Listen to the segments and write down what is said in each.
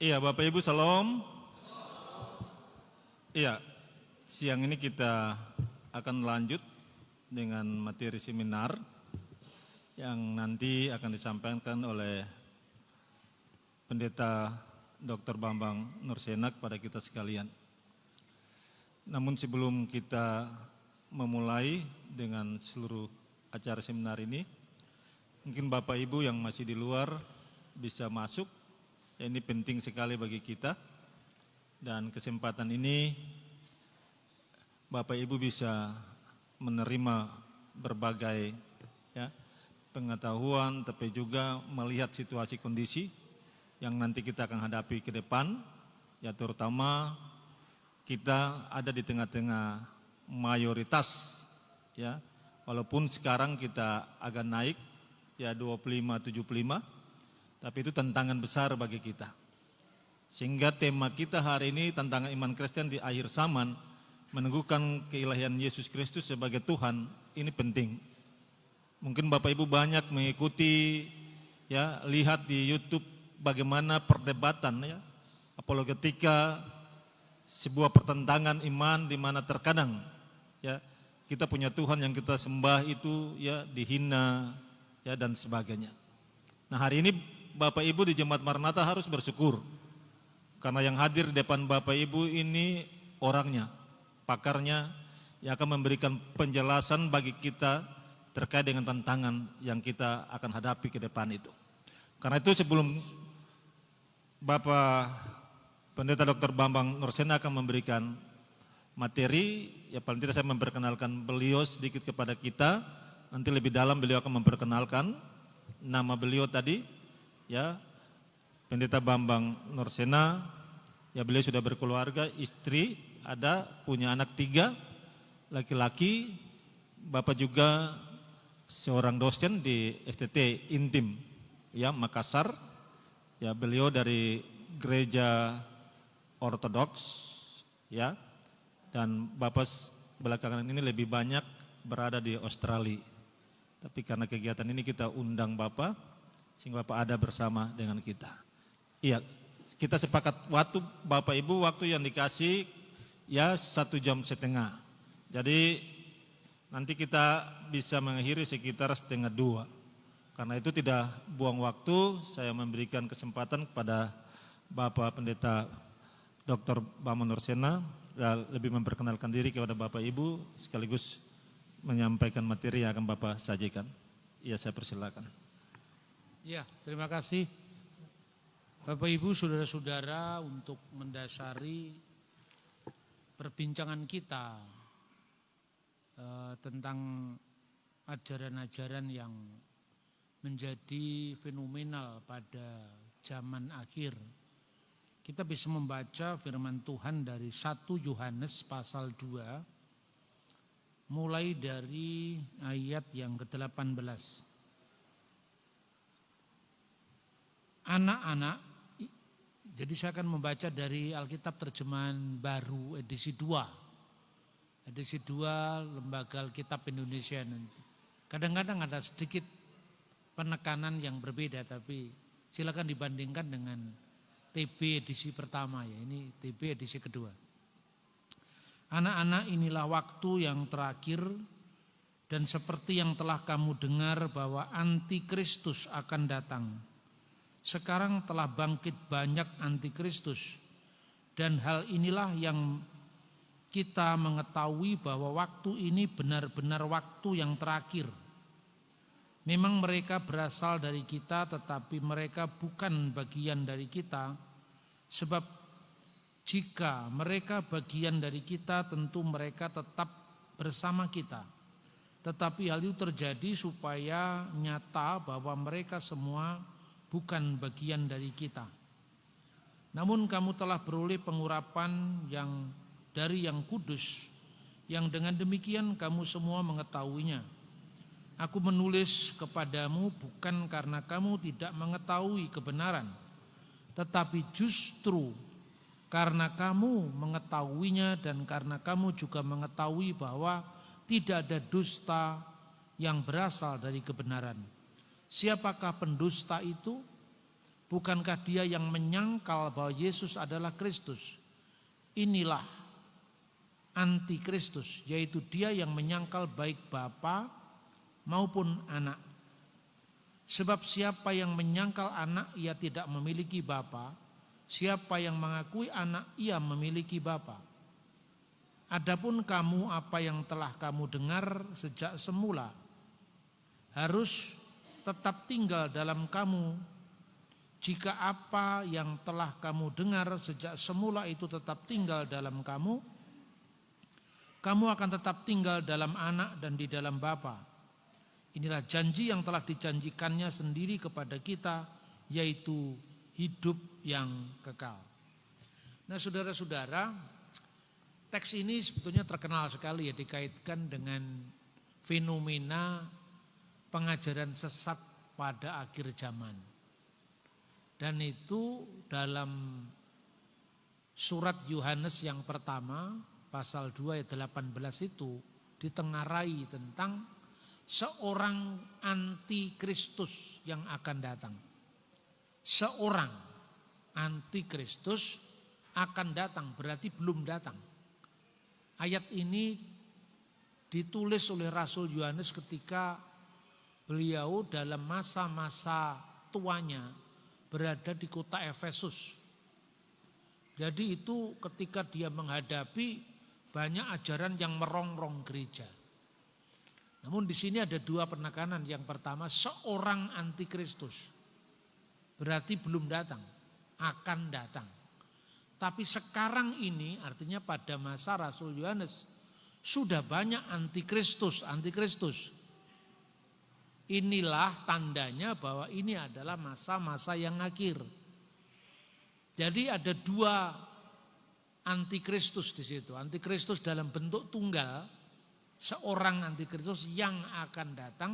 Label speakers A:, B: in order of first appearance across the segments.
A: Iya, Bapak Ibu, salam. Iya, siang ini kita akan lanjut dengan materi seminar yang nanti akan disampaikan oleh Pendeta Dr. Bambang Nursena kepada kita sekalian. Namun sebelum kita memulai dengan seluruh acara seminar ini, mungkin Bapak Ibu yang masih di luar bisa masuk. Ini penting sekali bagi kita, dan kesempatan ini Bapak Ibu bisa menerima berbagai pengetahuan, tapi juga melihat situasi kondisi yang nanti kita akan hadapi ke depan, terutama kita ada di tengah-tengah mayoritas, walaupun sekarang kita agak naik 25-75, tapi itu tantangan besar bagi kita. Sehingga tema kita hari ini, tantangan iman Kristen di akhir zaman, meneguhkan keilahian Yesus Kristus sebagai Tuhan, ini penting. Mungkin Bapak Ibu banyak mengikuti, lihat di YouTube bagaimana perdebatan, apologetika, sebuah pertentangan iman di mana terkadang kita punya Tuhan yang kita sembah itu dihina dan sebagainya. Nah, hari ini Bapak Ibu di Jemaat Maranatha harus bersyukur karena yang hadir di depan Bapak Ibu ini orangnya, pakarnya yang akan memberikan penjelasan bagi kita terkait dengan tantangan yang kita akan hadapi ke depan itu. Karena itu sebelum Bapak Pendeta Dr. Bambang Nursena akan memberikan materi, paling tidak saya memperkenalkan beliau sedikit kepada kita. Nanti lebih dalam beliau akan memperkenalkan nama beliau tadi, Pendeta Bambang Nursena. Beliau sudah berkeluarga, istri ada, punya anak 3 laki-laki. Bapak juga seorang dosen di STT Intim Makassar. Beliau dari gereja Ortodoks, dan Bapak belakangan ini lebih banyak berada di Australia. Tapi karena kegiatan ini kita undang Bapak, sehingga Bapak ada bersama dengan kita. Kita sepakat waktu Bapak Ibu, waktu yang dikasih 1,5 jam. Jadi nanti kita bisa mengakhiri sekitar 1:30. Karena itu tidak buang waktu, saya memberikan kesempatan kepada Bapak Pendeta Dr. Bambang Nursena dan lebih memperkenalkan diri kepada Bapak Ibu sekaligus menyampaikan materi yang akan Bapak sajikan. Saya persilakan.
B: Terima kasih Bapak Ibu, saudara-saudara, untuk mendasari perbincangan kita tentang ajaran-ajaran yang menjadi fenomenal pada zaman akhir. Kita bisa membaca firman Tuhan dari 1 Yohanes pasal 2, mulai dari ayat yang ke-18. Anak-anak, jadi saya akan membaca dari Alkitab Terjemahan Baru edisi 2. Edisi 2 Lembaga Alkitab Indonesia. Kadang-kadang ada sedikit penekanan yang berbeda, tapi silakan dibandingkan dengan TB edisi pertama, ini TB edisi kedua. Anak-anak, inilah waktu yang terakhir, dan seperti yang telah kamu dengar bahwa antikristus akan datang. Sekarang telah bangkit banyak antikristus, dan hal inilah yang kita mengetahui bahwa waktu ini benar-benar waktu yang terakhir. Memang mereka berasal dari kita, tetapi mereka bukan bagian dari kita, sebab jika mereka bagian dari kita, tentu mereka tetap bersama kita. Tetapi hal itu terjadi supaya nyata bahwa mereka semua bukan bagian dari kita. Namun kamu telah beroleh pengurapan yang dari Yang Kudus, yang dengan demikian kamu semua mengetahuinya. Aku menulis kepadamu bukan karena kamu tidak mengetahui kebenaran, tetapi justru karena kamu mengetahuinya dan karena kamu juga mengetahui bahwa tidak ada dusta yang berasal dari kebenaran. Siapakah pendusta itu? Bukankah dia yang menyangkal bahwa Yesus adalah Kristus? Inilah antikristus, yaitu dia yang menyangkal baik Bapa maupun Anak. Sebab siapa yang menyangkal Anak, ia tidak memiliki Bapa. Siapa yang mengakui Anak, ia memiliki Bapa. Adapun kamu, apa yang telah kamu dengar sejak semula harus tetap tinggal dalam kamu. Jika apa yang telah kamu dengar sejak semula itu tetap tinggal dalam kamu, kamu akan tetap tinggal dalam Anak dan di dalam Bapa. Inilah janji yang telah dijanjikannya sendiri kepada kita, yaitu hidup yang kekal. Nah, saudara-saudara, teks ini sebetulnya terkenal sekali ya, dikaitkan dengan fenomena pengajaran sesat pada akhir zaman. Dan itu dalam surat Yohanes yang pertama, pasal 2 ayat 18 itu ditengarai tentang seorang antikristus yang akan datang. Seorang antikristus akan datang, berarti belum datang. Ayat ini ditulis oleh Rasul Yohanes ketika beliau dalam masa-masa tuanya berada di kota Efesus. Jadi itu ketika dia menghadapi banyak ajaran yang merongrong gereja. Namun di sini ada dua penekanan. Yang pertama, seorang antikristus. Berarti belum datang, akan datang. Tapi sekarang ini artinya pada masa Rasul Yohanes sudah banyak antikristus. Inilah tandanya bahwa ini adalah masa-masa yang akhir. Jadi ada dua antikristus di situ. Antikristus dalam bentuk tunggal, seorang antikristus yang akan datang.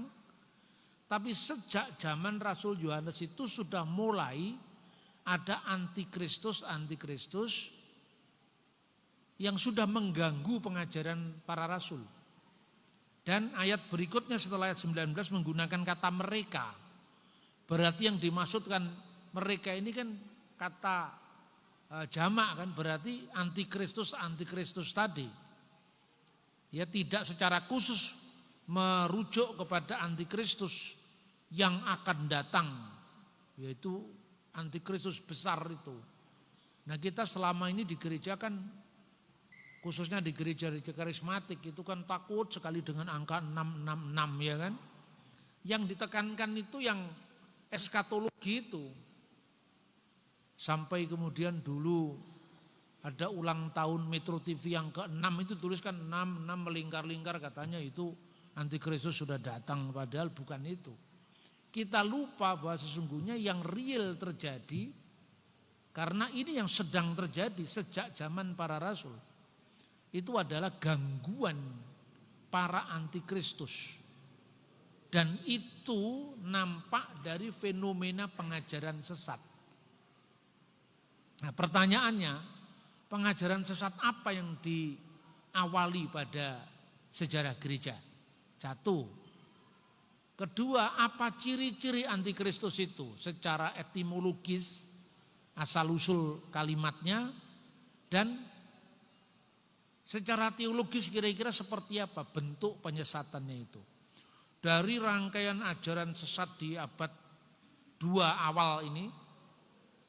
B: Tapi sejak zaman Rasul Yohanes itu sudah mulai ada antikristus yang sudah mengganggu pengajaran para rasul. Dan ayat berikutnya setelah ayat 19 menggunakan kata mereka. Berarti yang dimaksudkan mereka ini kan kata jamak kan, berarti antikristus tadi. Ya, tidak secara khusus merujuk kepada antikristus yang akan datang, yaitu antikristus besar itu. Nah, kita selama ini di gereja kan, khususnya di gereja-gereja karismatik itu kan takut sekali dengan angka 666 ya kan. Yang ditekankan itu yang eskatologi itu. Sampai kemudian dulu ada ulang tahun Metro TV yang ke-6 itu tuliskan 6 melingkar-lingkar, katanya itu antikristus sudah datang, padahal bukan itu. Kita lupa bahwa sesungguhnya yang real terjadi, karena ini yang sedang terjadi sejak zaman para rasul. Itu adalah gangguan para antikristus. Dan itu nampak dari fenomena pengajaran sesat. Nah, pertanyaannya, pengajaran sesat apa yang diawali pada sejarah gereja? Satu. Kedua, apa ciri-ciri antikristus itu? Secara etimologis, asal-usul kalimatnya, dan secara teologis kira-kira seperti apa bentuk penyesatannya itu. Dari rangkaian ajaran sesat di abad 2 awal ini,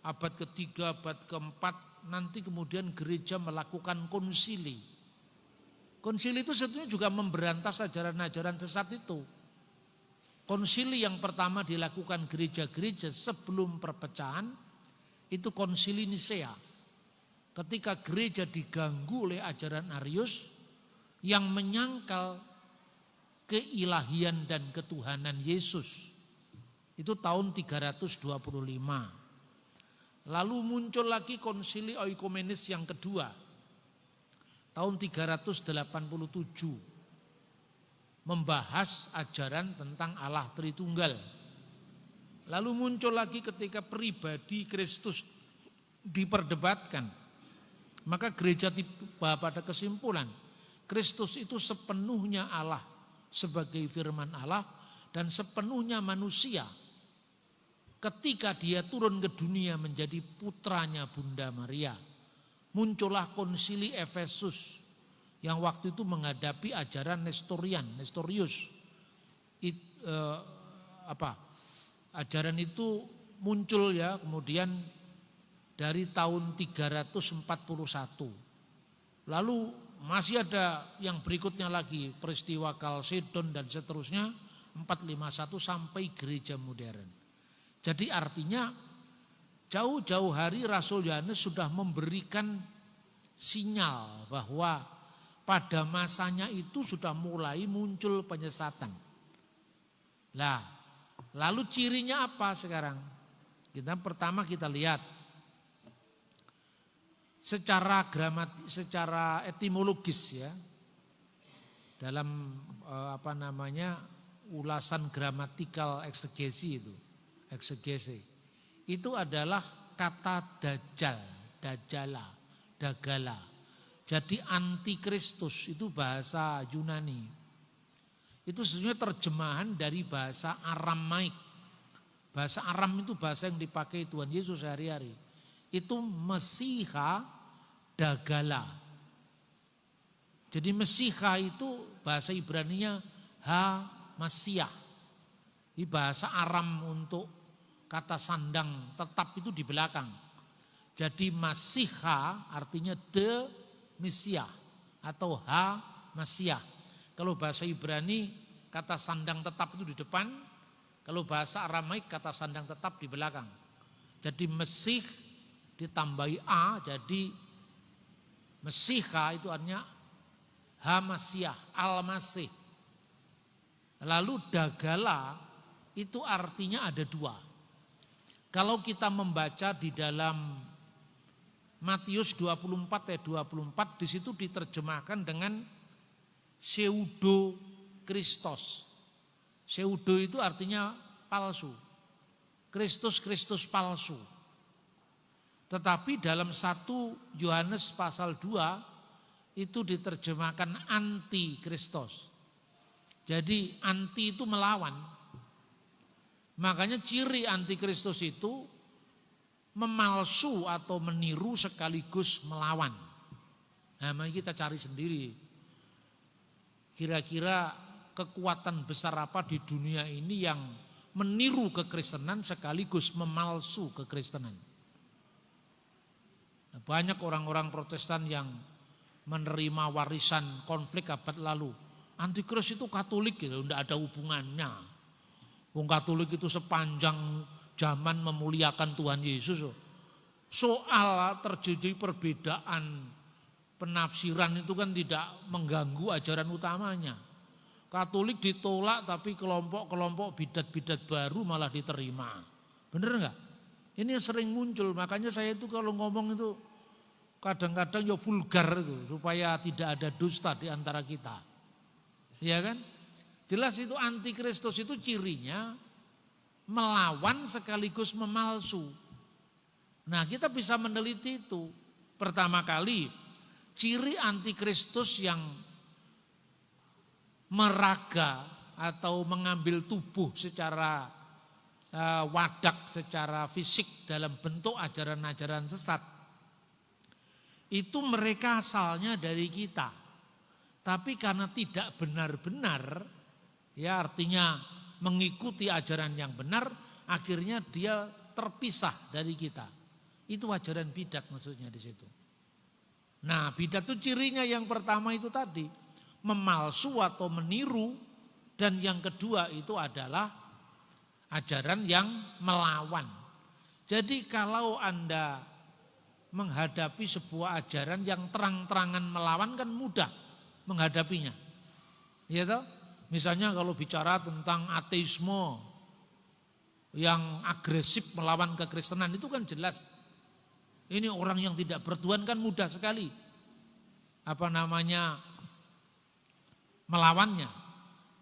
B: abad ketiga, abad keempat, nanti kemudian gereja melakukan konsili. Konsili itu sebetulnya juga memberantas ajaran-ajaran sesat itu. Konsili yang pertama dilakukan gereja-gereja sebelum perpecahan, itu konsili Nisea. Ketika gereja diganggu oleh ajaran Arius yang menyangkal keilahian dan ketuhanan Yesus. Itu tahun 325. Lalu muncul lagi konsili oikomenis yang kedua, tahun 387, membahas ajaran tentang Allah Tritunggal. Lalu muncul lagi ketika pribadi Kristus diperdebatkan. Maka gereja tiba pada kesimpulan, Kristus itu sepenuhnya Allah sebagai firman Allah dan sepenuhnya manusia. ketika dia turun ke dunia menjadi putranya Bunda Maria, muncullah konsili Efesus yang waktu itu menghadapi ajaran Nestorius. Ajaran itu muncul ya kemudian dari tahun 341. Lalu masih ada yang berikutnya lagi, peristiwa Kalsedon dan seterusnya 451 sampai gereja modern. Jadi artinya jauh-jauh hari Rasul Yohanes sudah memberikan sinyal bahwa pada masanya itu sudah mulai muncul penyesatan. Lah, lalu cirinya apa sekarang? Pertama kita lihat secara etimologis ya, dalam ulasan gramatikal eksegesi itu adalah kata dajjala. Jadi antikristus itu bahasa Yunani. Itu sebenarnya terjemahan dari bahasa Aramaik. Bahasa Aram itu bahasa yang dipakai Tuhan Yesus sehari-hari. Itu Mesiha Dagala. Jadi Mesiha itu bahasa Ibraninya Ha-Masiah. Di bahasa Aram untuk kata sandang tetap itu di belakang. Jadi Masiha artinya the Mesiah atau Ha-Masiah. Kalau bahasa Ibrani kata sandang tetap itu di depan, kalau bahasa Aramaik kata sandang tetap di belakang. Jadi Mesih ditambahi A, jadi Mesiha itu artinya Ha-Masiah, Al-Masih. Lalu Dagala itu artinya ada dua. Kalau kita membaca di dalam Matius 24 ayat 24, di situ diterjemahkan dengan pseudo Kristos. Pseudo itu artinya palsu. Kristus palsu. Tetapi dalam 1 Yohanes pasal 2 itu diterjemahkan anti Kristos. Jadi anti itu melawan. Makanya ciri anti Kristus itu memalsu atau meniru sekaligus melawan. Nah, mari kita cari sendiri. Kira-kira kekuatan besar apa di dunia ini yang meniru kekristenan sekaligus memalsu kekristenan. Nah, banyak orang-orang Protestan yang menerima warisan konflik abad lalu. Antikris itu Katolik gitu, tidak ada hubungannya. Wong Katolik itu sepanjang zaman memuliakan Tuhan Yesus. Soal terjadi perbedaan penafsiran itu kan tidak mengganggu ajaran utamanya. Katolik ditolak tapi kelompok-kelompok bidat-bidat baru malah diterima. Bener enggak? Ini sering muncul, makanya saya itu kalau ngomong itu kadang-kadang ya vulgar itu supaya tidak ada dusta di antara kita. Ya kan? Jelas itu antikristus itu cirinya melawan sekaligus memalsu. Nah, kita bisa meneliti itu. Pertama kali ciri antikristus yang meraga atau mengambil tubuh secara wadak, secara fisik dalam bentuk ajaran-ajaran sesat. Itu mereka asalnya dari kita. Tapi karena tidak benar-benar, ya artinya mengikuti ajaran yang benar, akhirnya dia terpisah dari kita. Itu ajaran bidat maksudnya di situ. Nah, bidat itu cirinya yang pertama itu tadi, memalsu atau meniru, dan yang kedua itu adalah ajaran yang melawan. Jadi kalau Anda menghadapi sebuah ajaran yang terang-terangan melawan kan mudah menghadapinya. Ya toh? Misalnya kalau bicara tentang ateisme yang agresif melawan kekristenan itu kan jelas. Ini orang yang tidak bertuhan kan mudah sekali melawannya.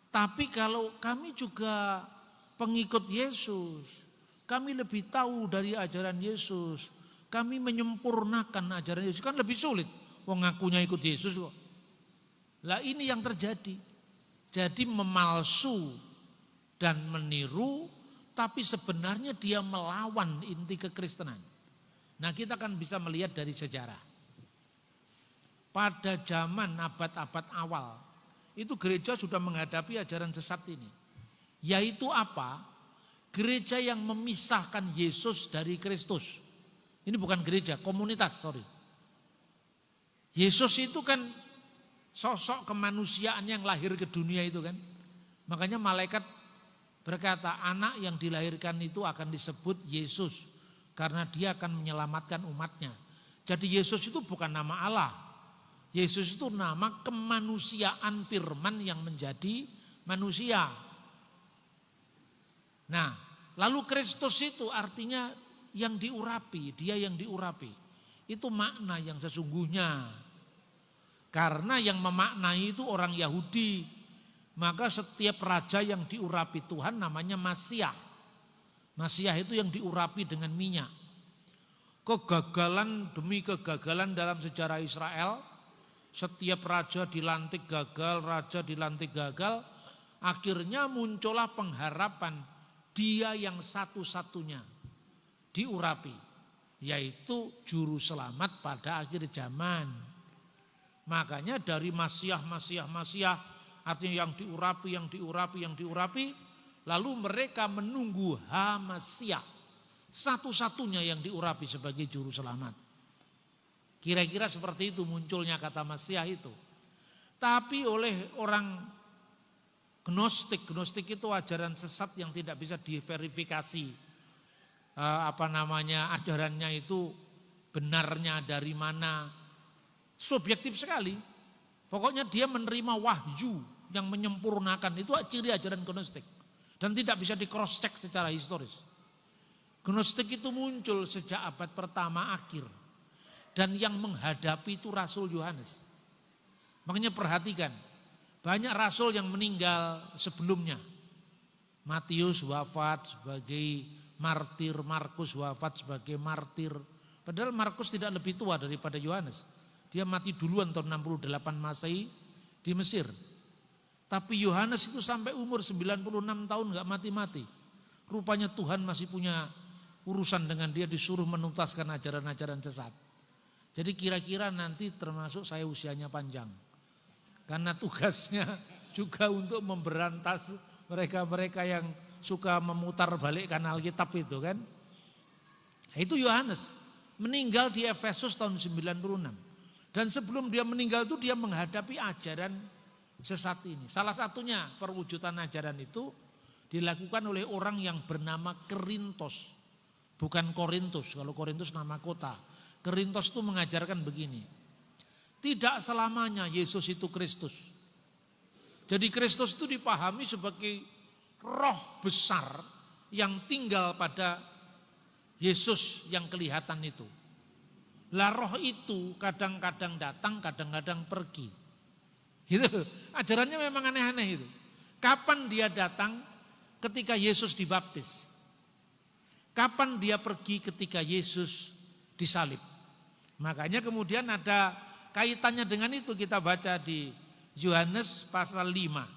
B: Tapi kalau kami juga pengikut Yesus, kami lebih tahu dari ajaran Yesus, kami menyempurnakan ajaran Yesus, kan lebih sulit. Wong ngakunya ikut Yesus kok. Lah ini yang terjadi. Jadi memalsu dan meniru tetapi sebenarnya dia melawan inti kekristenan. Nah, kita kan bisa melihat dari sejarah. Pada zaman abad-abad awal, itu gereja sudah menghadapi ajaran sesat ini. Yaitu apa? Gereja yang memisahkan Yesus dari Kristus. Ini bukan gereja, komunitas, sorry. Yesus itu kan sosok kemanusiaan yang lahir ke dunia itu kan. Makanya malaikat berkata, anak yang dilahirkan itu akan disebut Yesus, karena dia akan menyelamatkan umatnya. Jadi Yesus itu bukan nama Allah. Yesus itu nama kemanusiaan firman yang menjadi manusia. Nah, lalu Kristus itu artinya yang diurapi, dia yang diurapi. Itu makna yang sesungguhnya. Karena yang memaknai itu orang Yahudi, maka setiap raja yang diurapi Tuhan namanya Masiah. Masiah itu yang diurapi dengan minyak. Kegagalan demi kegagalan dalam sejarah Israel, setiap raja dilantik gagal, akhirnya muncullah pengharapan dia yang satu-satunya diurapi, yaitu juru selamat pada akhir zaman. Makanya dari Masiah, artinya yang diurapi, lalu mereka menunggu Masiah, satu-satunya yang diurapi sebagai juru selamat. Kira-kira seperti itu munculnya kata Masiah itu. Tapi oleh orang Gnostik itu ajaran sesat yang tidak bisa diverifikasi. Ajarannya itu benarnya dari mana. Subjektif sekali. Pokoknya dia menerima wahyu yang menyempurnakan, itu ciri ajaran Gnostik. Dan tidak bisa di cross check secara historis. Gnostik itu muncul sejak abad pertama akhir. Dan yang menghadapi itu Rasul Yohanes. Makanya perhatikan, banyak rasul yang meninggal sebelumnya. Matius wafat sebagai martir, Markus wafat sebagai martir. Padahal Markus tidak lebih tua daripada Yohanes. Dia mati duluan tahun 68 Masehi di Mesir. Tapi Yohanes itu sampai umur 96 tahun gak mati-mati. Rupanya Tuhan masih punya urusan dengan dia, disuruh menuntaskan ajaran-ajaran sesat. Jadi kira-kira nanti termasuk saya usianya panjang. Karena tugasnya juga untuk memberantas mereka-mereka yang suka memutar balikkan Alkitab itu kan. Itu Yohanes meninggal di Efesus tahun 96. Dan sebelum dia meninggal itu dia menghadapi ajaran sesat ini. Salah satunya perwujudan ajaran itu dilakukan oleh orang yang bernama Kerintos. Bukan Korintus, kalau Korintus nama kota. Kerintos itu mengajarkan begini. Tidak selamanya Yesus itu Kristus. Jadi Kristus itu dipahami sebagai roh besar yang tinggal pada Yesus yang kelihatan itu. Lah roh itu kadang-kadang datang, kadang-kadang pergi. Gitu. Ajarannya memang aneh-aneh itu. Kapan dia datang? Ketika Yesus dibaptis. Kapan dia pergi? Ketika Yesus disalib. Makanya kemudian ada kaitannya dengan itu, kita baca di Yohanes pasal 5.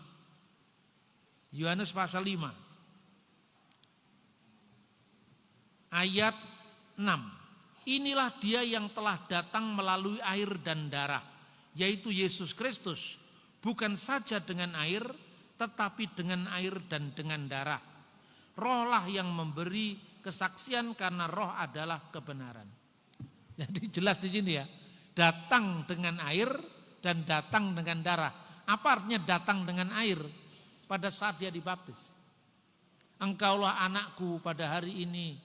B: Yohanes pasal 5. Ayat 6. Inilah dia yang telah datang melalui air dan darah, yaitu Yesus Kristus, bukan saja dengan air, tetapi dengan air dan dengan darah. Rohlah yang memberi kesaksian, karena roh adalah kebenaran. Jadi jelas di sini ya, datang dengan air dan datang dengan darah. Apa artinya datang dengan air? Pada saat dia dibaptis. Engkaulah anakku pada hari ini,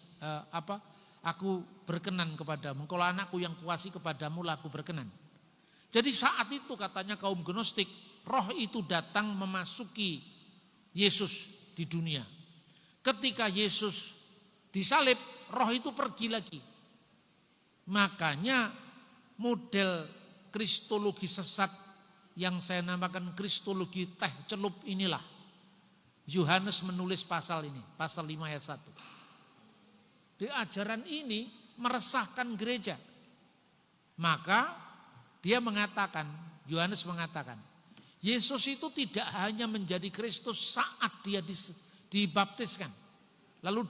B: aku berkenan kepadamu. Engkaulah anakku yang kuasih, kepadamu lah aku berkenan. Jadi saat itu katanya kaum Gnostik, roh itu datang memasuki Yesus di dunia. Ketika Yesus disalib, roh itu pergi lagi. Makanya model kristologi sesat yang saya namakan kristologi teh celup inilah Yohanes menulis pasal ini, pasal 5 ayat 1. Di ajaran ini meresahkan gereja. Maka dia mengatakan, Yohanes mengatakan, Yesus itu tidak hanya menjadi Kristus saat dia dibaptiskan. Lalu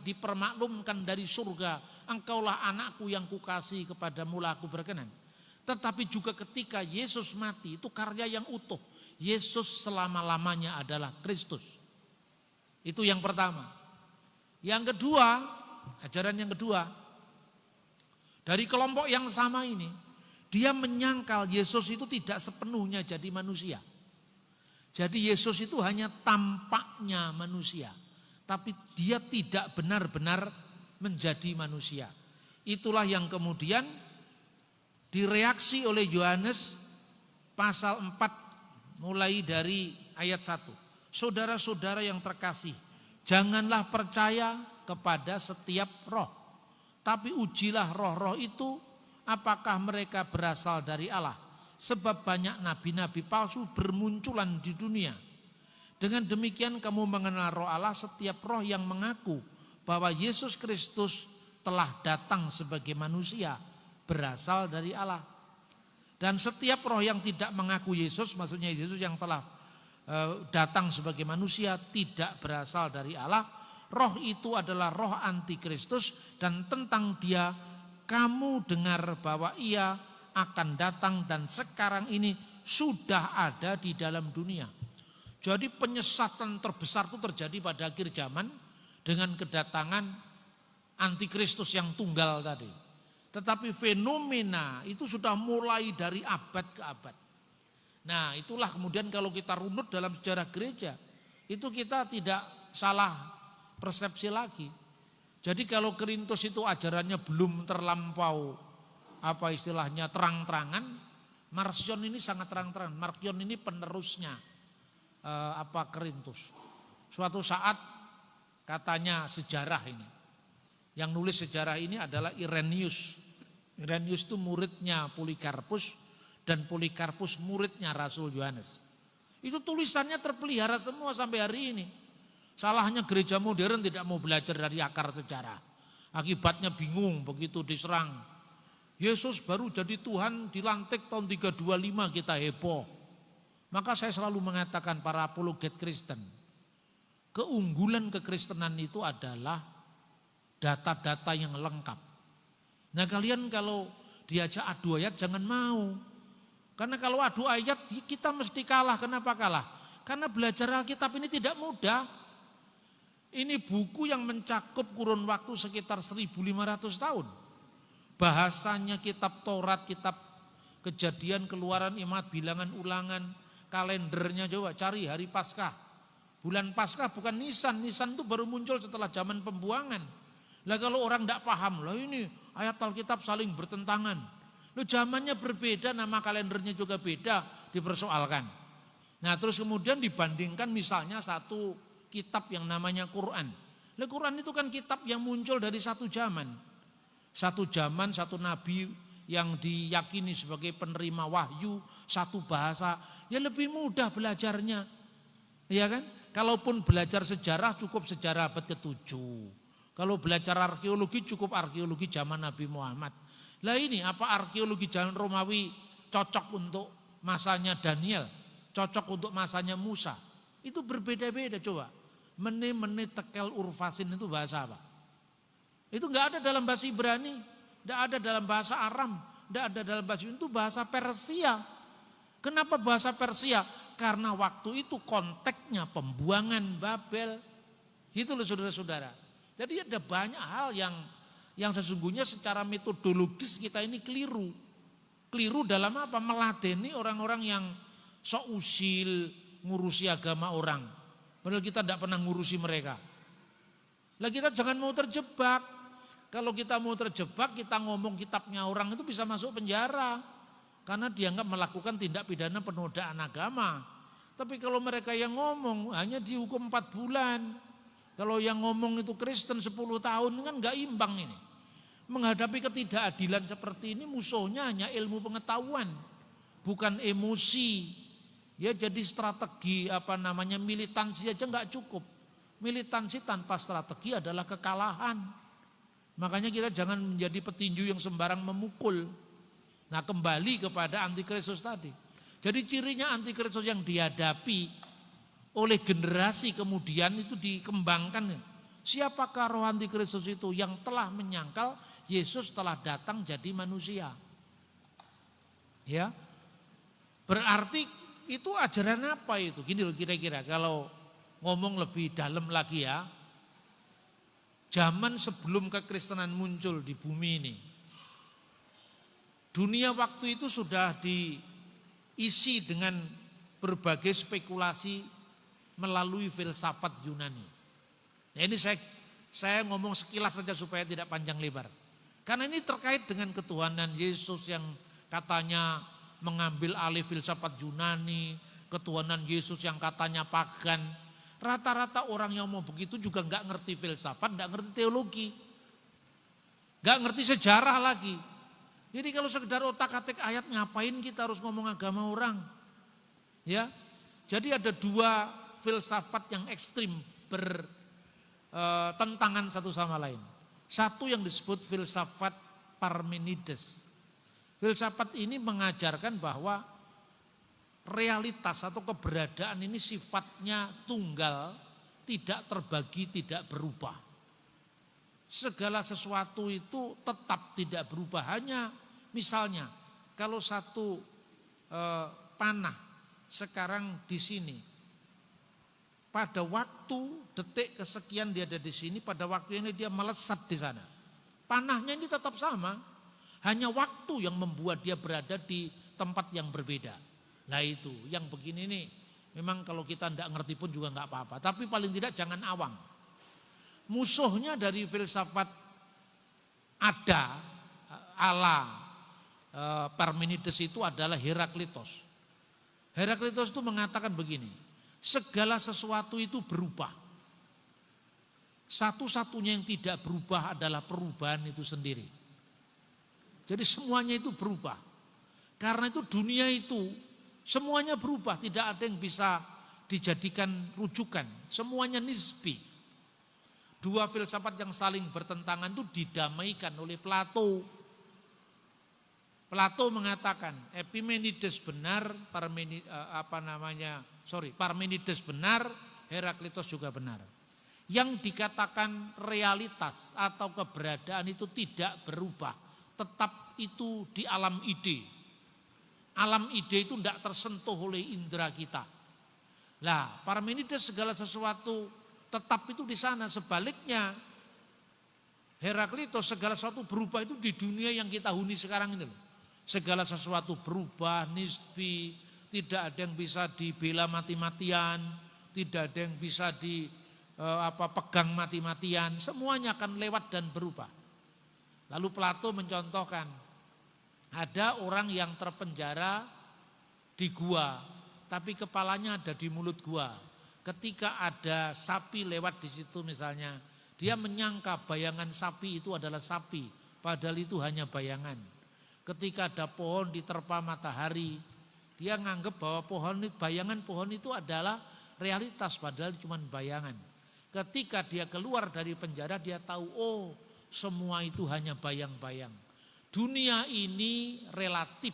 B: dipermaklumkan dari surga, engkaulah anakku yang kukasih, kepadamu lah aku berkenan. Tetapi juga ketika Yesus mati, itu karya yang utuh. Yesus selama-lamanya adalah Kristus. Itu yang pertama. Yang kedua, ajaran yang kedua, dari kelompok yang sama ini, dia menyangkal Yesus itu tidak sepenuhnya jadi manusia. Jadi Yesus itu hanya tampaknya manusia, tapi dia tidak benar-benar menjadi manusia. Itulah yang kemudian direaksi oleh Yohanes pasal 4 mulai dari ayat 1. Saudara-saudara yang terkasih, janganlah percaya kepada setiap roh, tapi ujilah roh-roh itu apakah mereka berasal dari Allah. Sebab banyak nabi-nabi palsu bermunculan di dunia. Dengan demikian kamu mengenal roh Allah, setiap roh yang mengaku bahwa Yesus Kristus telah datang sebagai manusia berasal dari Allah. Dan setiap roh yang tidak mengaku Yesus, maksudnya Yesus yang telah datang sebagai manusia, tidak berasal dari Allah. Roh itu adalah roh antikristus, dan tentang dia kamu dengar bahwa ia akan datang dan sekarang ini sudah ada di dalam dunia. Jadi penyesatan terbesar itu terjadi pada akhir zaman dengan kedatangan antikristus yang tunggal tadi. Tetapi fenomena itu sudah mulai dari abad ke abad. Nah, itulah kemudian kalau kita runut dalam sejarah gereja, itu kita tidak salah persepsi lagi. Jadi kalau Korintus itu ajarannya belum terlampau apa istilahnya terang-terangan, Marcion ini sangat terang-terangan. Marcion ini penerusnya Korintus. Suatu saat katanya sejarah ini, yang nulis sejarah ini adalah Irenaeus. Irenaeus itu muridnya Polikarpus, dan Polikarpus muridnya Rasul Yohanes. Itu tulisannya terpelihara semua sampai hari ini. Salahnya gereja modern tidak mau belajar dari akar sejarah. Akibatnya bingung begitu diserang. Yesus baru jadi Tuhan dilantik tahun 325 kita heboh. Maka saya selalu mengatakan para apologet Kristen, keunggulan kekristenan itu adalah data-data yang lengkap. Nah kalian kalau diajak adu ayat jangan mau. Karena kalau adu ayat kita mesti kalah. Kenapa kalah? Karena belajar Alkitab ini tidak mudah. Ini buku yang mencakup kurun waktu sekitar 1.500 tahun. Bahasanya kitab Taurat, kitab Kejadian, Keluaran, Imamat, Bilangan, Ulangan, kalendernya coba cari hari Paskah. Bulan Paskah bukan Nisan, Nisan itu baru muncul setelah zaman pembuangan. Lah kalau orang tidak paham, lah ini ayat Alkitab saling bertentangan. Loh zamannya berbeda, nama kalendernya juga beda, dipersoalkan. Nah terus kemudian dibandingkan misalnya satu kitab yang namanya Quran. Lah Quran itu kan kitab yang muncul dari satu zaman. Satu zaman, satu nabi yang diyakini sebagai penerima wahyu, satu bahasa, ya lebih mudah belajarnya. Ya kan? Kalaupun belajar sejarah cukup sejarah abad ke-7. Kalau belajar arkeologi cukup arkeologi zaman Nabi Muhammad. Lah ini apa arkeologi zaman Romawi cocok untuk masanya Daniel, cocok untuk masanya Musa. Itu berbeda-beda coba. Mene tekel urfasin itu bahasa apa? Itu enggak ada dalam bahasa Ibrani, enggak ada dalam bahasa Aram, enggak ada dalam bahasa itu bahasa Persia. Kenapa bahasa Persia? Karena waktu itu konteksnya pembuangan Babel. Itu loh saudara-saudara. Jadi ada banyak hal yang sesungguhnya secara metodologis kita ini keliru. Keliru dalam apa? Meladeni orang-orang yang sok usil ngurusi agama orang. Padahal kita tidak pernah ngurusi mereka. Lah kita jangan mau terjebak. Kalau kita mau terjebak, kita ngomong kitabnya orang itu bisa masuk penjara. Karena dianggap melakukan tindak pidana penodaan agama. Tapi kalau mereka yang ngomong hanya dihukum 4 bulan. Kalau yang ngomong itu Kristen 10 tahun kan gak imbang ini. Menghadapi ketidakadilan seperti ini musuhnya hanya ilmu pengetahuan. Bukan emosi. Ya jadi strategi militansi aja gak cukup. Militansi tanpa strategi adalah kekalahan. Makanya kita jangan menjadi petinju yang sembarang memukul. Nah kembali kepada antikristus tadi. Jadi cirinya antikristus yang dihadapi oleh generasi kemudian itu dikembangkan. Siapakah roh antikristus itu? Yang telah menyangkal Yesus telah datang jadi manusia. Ya, berarti itu ajaran apa itu? Gini loh kira-kira kalau ngomong lebih dalam lagi ya. Zaman sebelum kekristenan muncul di bumi ini, dunia waktu itu sudah diisi dengan berbagai spekulasi melalui filsafat Yunani. Nah, ini saya ngomong sekilas saja supaya tidak panjang lebar. Karena ini terkait dengan ketuhanan Yesus yang katanya mengambil alih filsafat Yunani, ketuhanan Yesus yang katanya pagan. Rata-rata orang yang mau begitu juga nggak ngerti filsafat, nggak ngerti teologi, nggak ngerti sejarah lagi. Jadi kalau sekedar otak-atik ayat, ngapain kita harus ngomong agama orang? Ya, jadi ada dua filsafat yang ekstrim bertentangan satu sama lain. Satu yang disebut filsafat Parmenides. Filsafat ini mengajarkan bahwa realitas atau keberadaan ini sifatnya tunggal, tidak terbagi, tidak berubah. Segala sesuatu itu tetap tidak berubah. Hanya misalnya kalau satu panah sekarang di sini, pada waktu detik kesekian dia ada di sini, pada waktu ini dia melesat di sana. Panahnya ini tetap sama, hanya waktu yang membuat dia berada di tempat yang berbeda. Nah itu, yang begini nih, memang kalau kita tidak ngerti pun juga nggak apa-apa. Tapi paling tidak jangan awam. Musuhnya dari filsafat ada, ala Parmenides itu adalah Heraklitos. Heraklitos itu mengatakan begini, segala sesuatu itu berubah. Satu-satunya yang tidak berubah adalah perubahan itu sendiri. Jadi semuanya itu berubah. Karena itu dunia itu semuanya berubah, tidak ada yang bisa dijadikan rujukan, semuanya nisbi. Dua filsafat yang saling bertentangan itu didamaikan oleh Plato. Plato mengatakan Epimenides benar, Parmenides benar, Heraklitos juga benar. Yang dikatakan realitas atau keberadaan itu tidak berubah, tetap itu di alam ide. Alam ide itu tidak tersentuh oleh indera kita. Lah, Parmenides segala sesuatu tetap itu di sana. Sebaliknya, Heraklitos segala sesuatu berubah itu di dunia yang kita huni sekarang ini loh. Segala sesuatu berubah, nisbi, tidak ada yang bisa dibela mati-matian, tidak ada yang bisa pegang mati-matian, semuanya akan lewat dan berubah. Lalu Plato mencontohkan, ada orang yang terpenjara di gua, tapi kepalanya ada di mulut gua. Ketika ada sapi lewat di situ misalnya, dia menyangka bayangan sapi itu adalah sapi, padahal itu hanya bayangan. Ketika ada pohon diterpa matahari, dia nganggap bahwa bayangan pohon itu adalah realitas, padahal cuma bayangan. Ketika dia keluar dari penjara, dia tahu, oh semua itu hanya bayang-bayang. Dunia ini relatif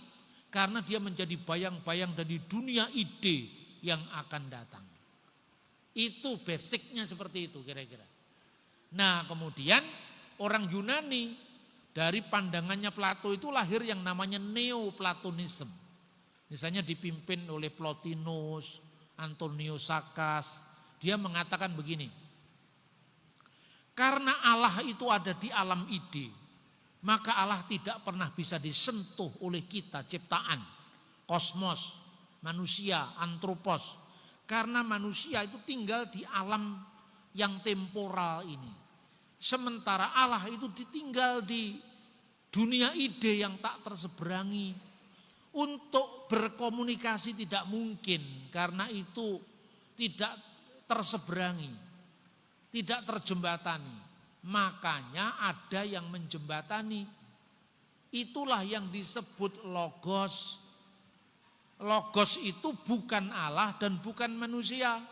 B: karena dia menjadi bayang-bayang dari dunia ide yang akan datang. Itu basicnya seperti itu kira-kira. Nah kemudian orang Yunani dari pandangannya Plato itu lahir yang namanya Neoplatonisme. Misalnya dipimpin oleh Plotinus, Antonius Sakas. Dia mengatakan begini, karena Allah itu ada di alam ide, maka Allah tidak pernah bisa disentuh oleh kita ciptaan, kosmos, manusia, antropos. Karena manusia itu tinggal di alam yang temporal ini. Sementara Allah itu ditinggal di dunia ide yang tak terseberangi. Untuk berkomunikasi tidak mungkin karena itu tidak terseberangi, tidak terjembatani. Makanya ada yang menjembatani. Itulah yang disebut logos. Logos itu bukan Allah dan bukan manusia.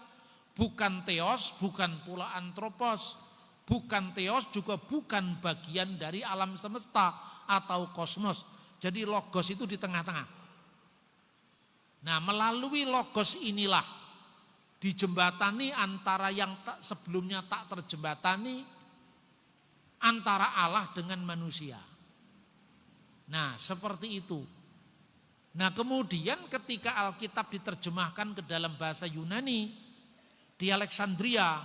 B: Bukan theos, bukan pula antropos. Bukan theos juga bukan bagian dari alam semesta atau kosmos. Jadi logos itu di tengah-tengah. Nah melalui logos inilah dijembatani antara yang sebelumnya tak terjembatani, antara Allah dengan manusia. Nah, seperti itu. Nah, kemudian ketika Alkitab diterjemahkan ke dalam bahasa Yunani di Alexandria,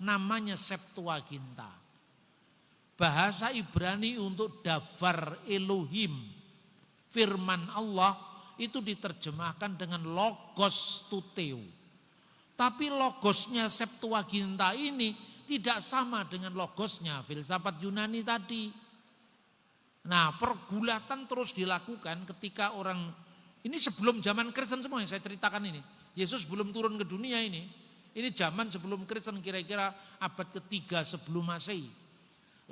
B: namanya Septuaginta. Bahasa Ibrani untuk Davar Elohim, firman Allah, itu diterjemahkan dengan Logos Tuteo. Tapi logosnya Septuaginta ini tidak sama dengan logosnya filsafat Yunani tadi. Nah, pergulatan terus dilakukan ketika orang, ini sebelum zaman Kristen semua yang saya ceritakan ini. Yesus belum turun ke dunia ini. Ini zaman sebelum Kristen, kira-kira abad ketiga sebelum Masehi.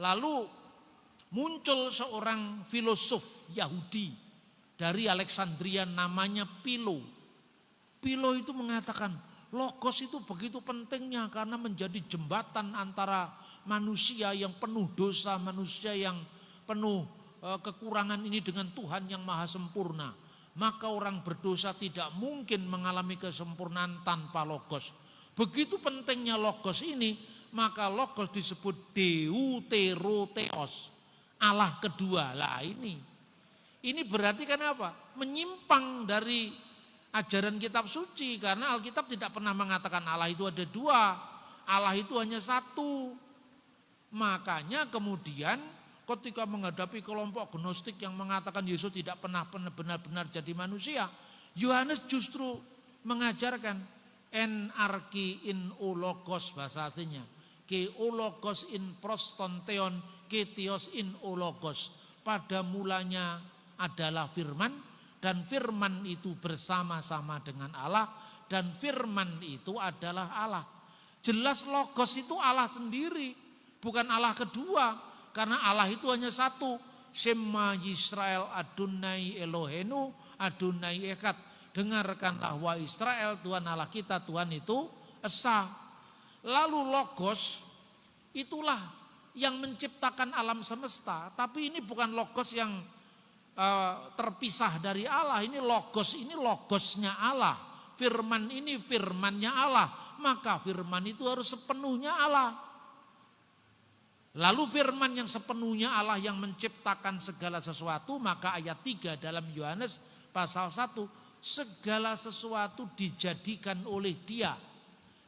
B: Lalu muncul seorang filosof Yahudi dari Alexandria namanya Philo. Philo itu mengatakan, logos itu begitu pentingnya karena menjadi jembatan antara manusia yang penuh dosa, manusia yang penuh kekurangan ini dengan Tuhan yang maha sempurna. Maka orang berdosa tidak mungkin mengalami kesempurnaan tanpa logos. Begitu pentingnya logos ini, maka logos disebut Deuterotheos, Allah kedua. Lah ini berarti kan apa? Menyimpang dari ajaran kitab suci, karena Alkitab tidak pernah mengatakan Allah itu ada dua, Allah itu hanya satu. Makanya kemudian ketika menghadapi kelompok Gnostik yang mengatakan Yesus tidak pernah benar-benar jadi manusia, Yohanes justru mengajarkan en arki in ologos, bahasa aslinya, ke ologos in prostonteon, ke theos in ologos. Pada mulanya adalah firman, dan firman itu bersama-sama dengan Allah, dan firman itu adalah Allah. Jelas logos itu Allah sendiri, bukan Allah kedua, karena Allah itu hanya satu. Shema Yisrael Adonai Elohenu Adonai Echad. Dengarkanlah wahai Israel, Tuhan Allah kita, Tuhan itu esa. Lalu logos itulah yang menciptakan alam semesta, tapi ini bukan logos yang terpisah dari Allah. Ini logosnya Allah. Firman ini firmannya Allah. Maka firman itu harus sepenuhnya Allah. Lalu firman yang sepenuhnya Allah yang menciptakan segala sesuatu, maka ayat 3 dalam Yohanes pasal 1, segala sesuatu dijadikan oleh Dia.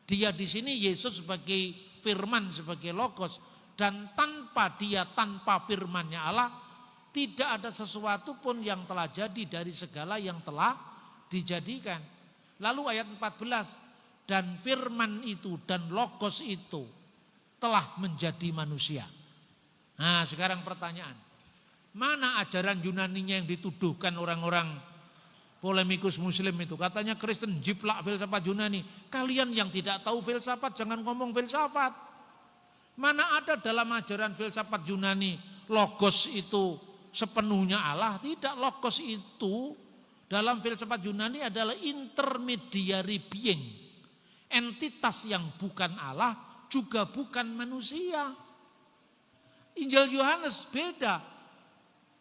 B: Dia di sini Yesus sebagai firman, sebagai logos, dan tanpa Dia, tanpa firmannya Allah, tidak ada sesuatu pun yang telah jadi dari segala yang telah dijadikan. Lalu ayat 14, dan firman itu dan logos itu telah menjadi manusia. Nah, sekarang pertanyaan, mana ajaran Yunaninya yang dituduhkan orang-orang polemikus muslim itu? Katanya Kristen jiplak filsafat Yunani. Kalian yang tidak tahu filsafat jangan ngomong filsafat. Mana ada dalam ajaran filsafat Yunani logos itu sepenuhnya Allah? Tidak, logos itu dalam filsafat Yunani adalah intermediary being, entitas yang bukan Allah juga bukan manusia. Injil Yohanes beda.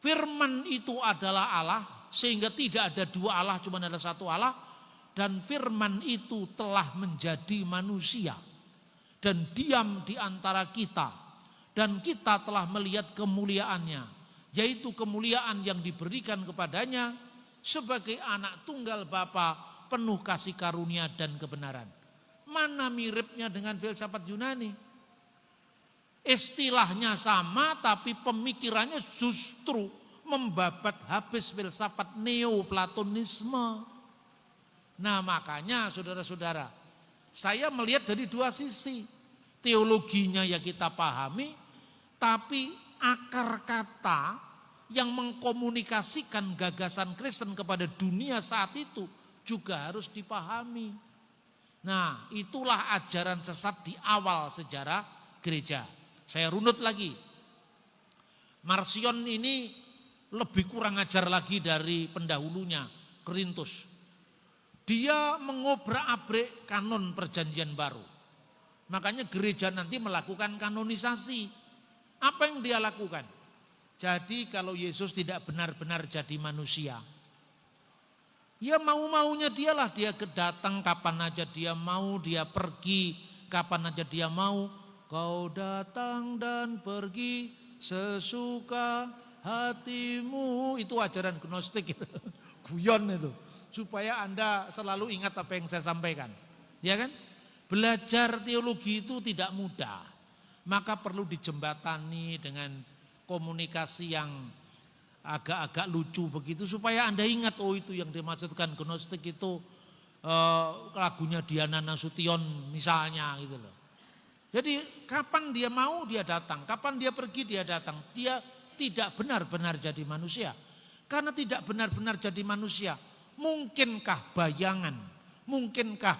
B: Firman itu adalah Allah, sehingga tidak ada dua Allah, cuma ada satu Allah. Dan firman itu telah menjadi manusia dan diam di antara kita, dan kita telah melihat kemuliaannya, yaitu kemuliaan yang diberikan kepadanya sebagai anak tunggal Bapa, penuh kasih karunia dan kebenaran. Mana miripnya dengan filsafat Yunani? Istilahnya sama, tapi pemikirannya justru membabat habis filsafat neoplatonisme. Nah, makanya saudara-saudara, saya melihat dari dua sisi. Teologinya ya kita pahami, tapi akar kata yang mengkomunikasikan gagasan Kristen kepada dunia saat itu juga harus dipahami. Nah, itulah ajaran sesat di awal sejarah gereja. Saya runut lagi. Marcion ini lebih kurang ajar lagi dari pendahulunya, Korintus. Dia mengobrak-abrik kanon perjanjian baru. Makanya gereja nanti melakukan kanonisasi. Apa yang dia lakukan? Jadi kalau Yesus tidak benar-benar jadi manusia, Ya mau-maunya dialah, dia datang kapan aja dia mau, dia pergi kapan aja dia mau. Kau datang dan pergi sesuka hatimu. Itu ajaran gnostik itu. Guyon itu. Supaya Anda selalu ingat apa yang saya sampaikan. Ya kan? Belajar teologi itu tidak mudah. Maka perlu dijembatani dengan komunikasi yang agak-agak lucu begitu supaya Anda ingat, oh itu yang dimaksudkan gnostik itu lagunya Diana Nasution misalnya gitu loh. Jadi kapan dia mau dia datang, kapan dia pergi dia datang. Dia tidak benar-benar jadi manusia. Karena tidak benar-benar jadi manusia, mungkinkah bayangan, mungkinkah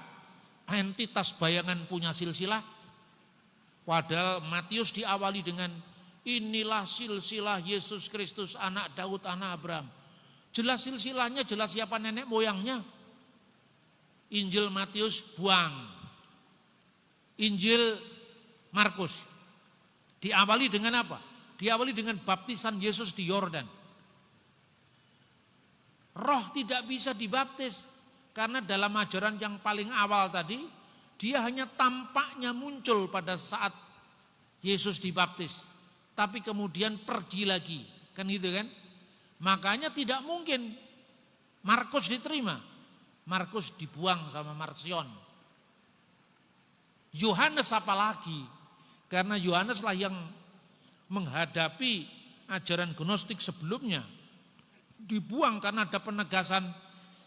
B: entitas bayangan punya silsilah? Padahal Matius diawali dengan inilah silsilah Yesus Kristus anak Daud anak Abraham. Jelas silsilahnya, jelas siapa nenek moyangnya. Injil Matius buang. Injil Markus diawali dengan apa? Diawali dengan baptisan Yesus di Yordan. Roh tidak bisa dibaptis karena dalam ajaran yang paling awal tadi dia hanya tampaknya muncul pada saat Yesus dibaptis, tapi kemudian pergi lagi, kan gitu kan? Makanya tidak mungkin Markus diterima, Markus dibuang sama Marsion. Yohanes apalagi, karena Yohaneslah yang menghadapi ajaran gnostik sebelumnya, dibuang karena ada penegasan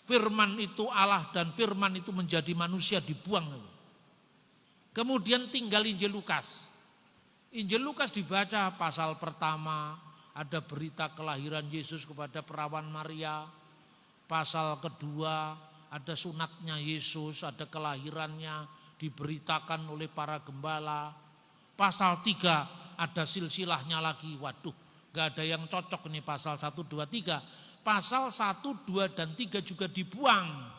B: firman itu Allah dan firman itu menjadi manusia, dibuang. Kemudian tinggal Injil Lukas. Injil Lukas dibaca pasal pertama, ada berita kelahiran Yesus kepada perawan Maria. Pasal kedua, ada sunatnya Yesus, ada kelahirannya, diberitakan oleh para gembala. Pasal 3 ada silsilahnya lagi. Waduh, gak ada yang cocok nih pasal 1, 2, 3. Pasal 1, 2, dan 3 juga dibuang.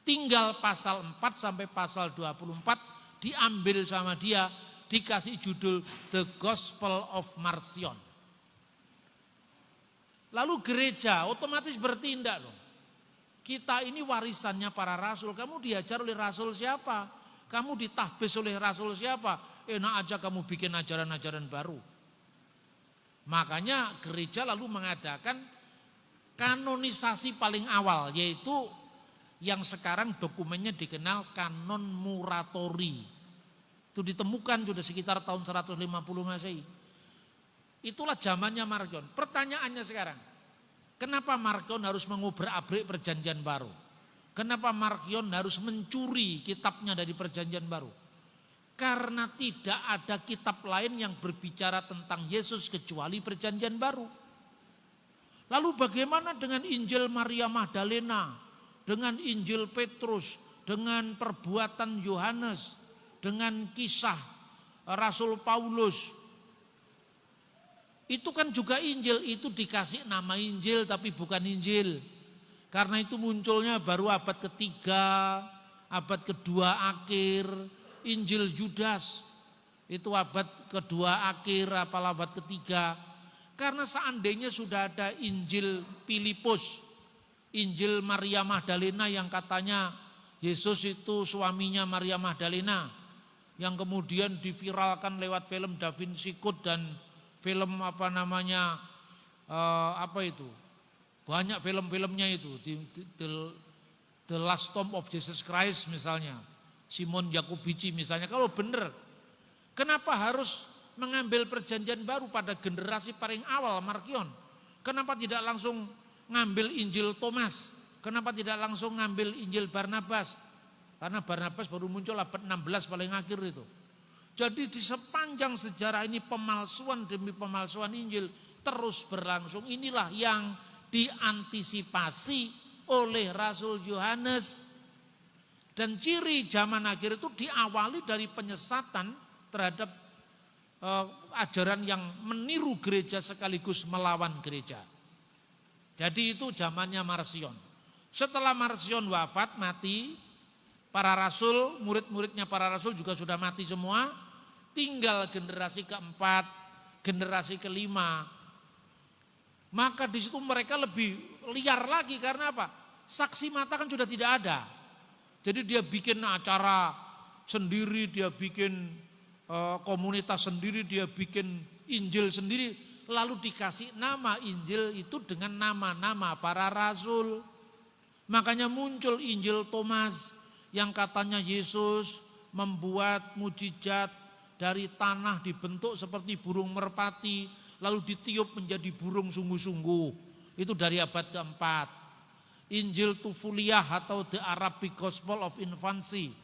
B: Tinggal pasal 4 sampai pasal 24 diambil sama dia, dikasih judul The Gospel of Marcion. Lalu gereja otomatis bertindak dong. Kita ini warisannya para rasul. Kamu diajar oleh rasul siapa? Kamu ditahbis oleh rasul siapa? Enak aja kamu bikin ajaran-ajaran baru. Makanya gereja lalu mengadakan kanonisasi paling awal, yaitu yang sekarang dokumennya dikenal kanon Muratori. Itu ditemukan sudah sekitar tahun 150 Masehi. Itulah zamannya Marcion. Pertanyaannya sekarang, kenapa Marcion harus mengubrak-abrik perjanjian baru? Kenapa Marcion harus mencuri kitabnya dari perjanjian baru? Karena tidak ada kitab lain yang berbicara tentang Yesus kecuali perjanjian baru. Lalu bagaimana dengan Injil Maria Magdalena? Dengan Injil Petrus, dengan perbuatan Yohanes, dengan kisah Rasul Paulus. Itu kan juga Injil, itu dikasih nama Injil tapi bukan Injil. Karena itu munculnya baru abad ketiga, abad kedua akhir. Injil Yudas itu abad kedua akhir, apalagi abad ketiga. Karena seandainya sudah ada Injil Filipus, Injil Maria Magdalena yang katanya Yesus itu suaminya Maria Magdalena, yang kemudian diviralkan lewat film Da Vinci Code dan film banyak film-filmnya itu, The Last Tomb of Jesus Christ misalnya, Simon Jacobici misalnya. Kalau benar, kenapa harus mengambil perjanjian baru pada generasi paling awal Marcion? Kenapa tidak langsung ngambil Injil Thomas? Kenapa tidak langsung ngambil Injil Barnabas? Karena Barnabas baru muncul abad 16 paling akhir itu. Jadi di sepanjang sejarah ini pemalsuan demi pemalsuan Injil terus berlangsung. Inilah yang diantisipasi oleh Rasul Yohanes. Dan ciri zaman akhir itu diawali dari penyesatan terhadap ajaran yang meniru gereja sekaligus melawan gereja. Jadi itu zamannya Marcion. Setelah Marcion wafat, mati, para rasul, murid-muridnya para rasul juga sudah mati semua. Tinggal generasi keempat, generasi kelima. Maka di situ mereka lebih liar lagi, karena apa? Saksi mata kan sudah tidak ada. Jadi dia bikin acara sendiri, dia bikin komunitas sendiri, dia bikin Injil sendiri, lalu dikasih nama Injil itu dengan nama-nama para rasul. Makanya muncul Injil Thomas yang katanya Yesus membuat mujizat dari tanah dibentuk seperti burung merpati, lalu ditiup menjadi burung sungguh-sungguh. Itu dari abad keempat. Injil Tufuliah atau The Arabic Gospel of Infancy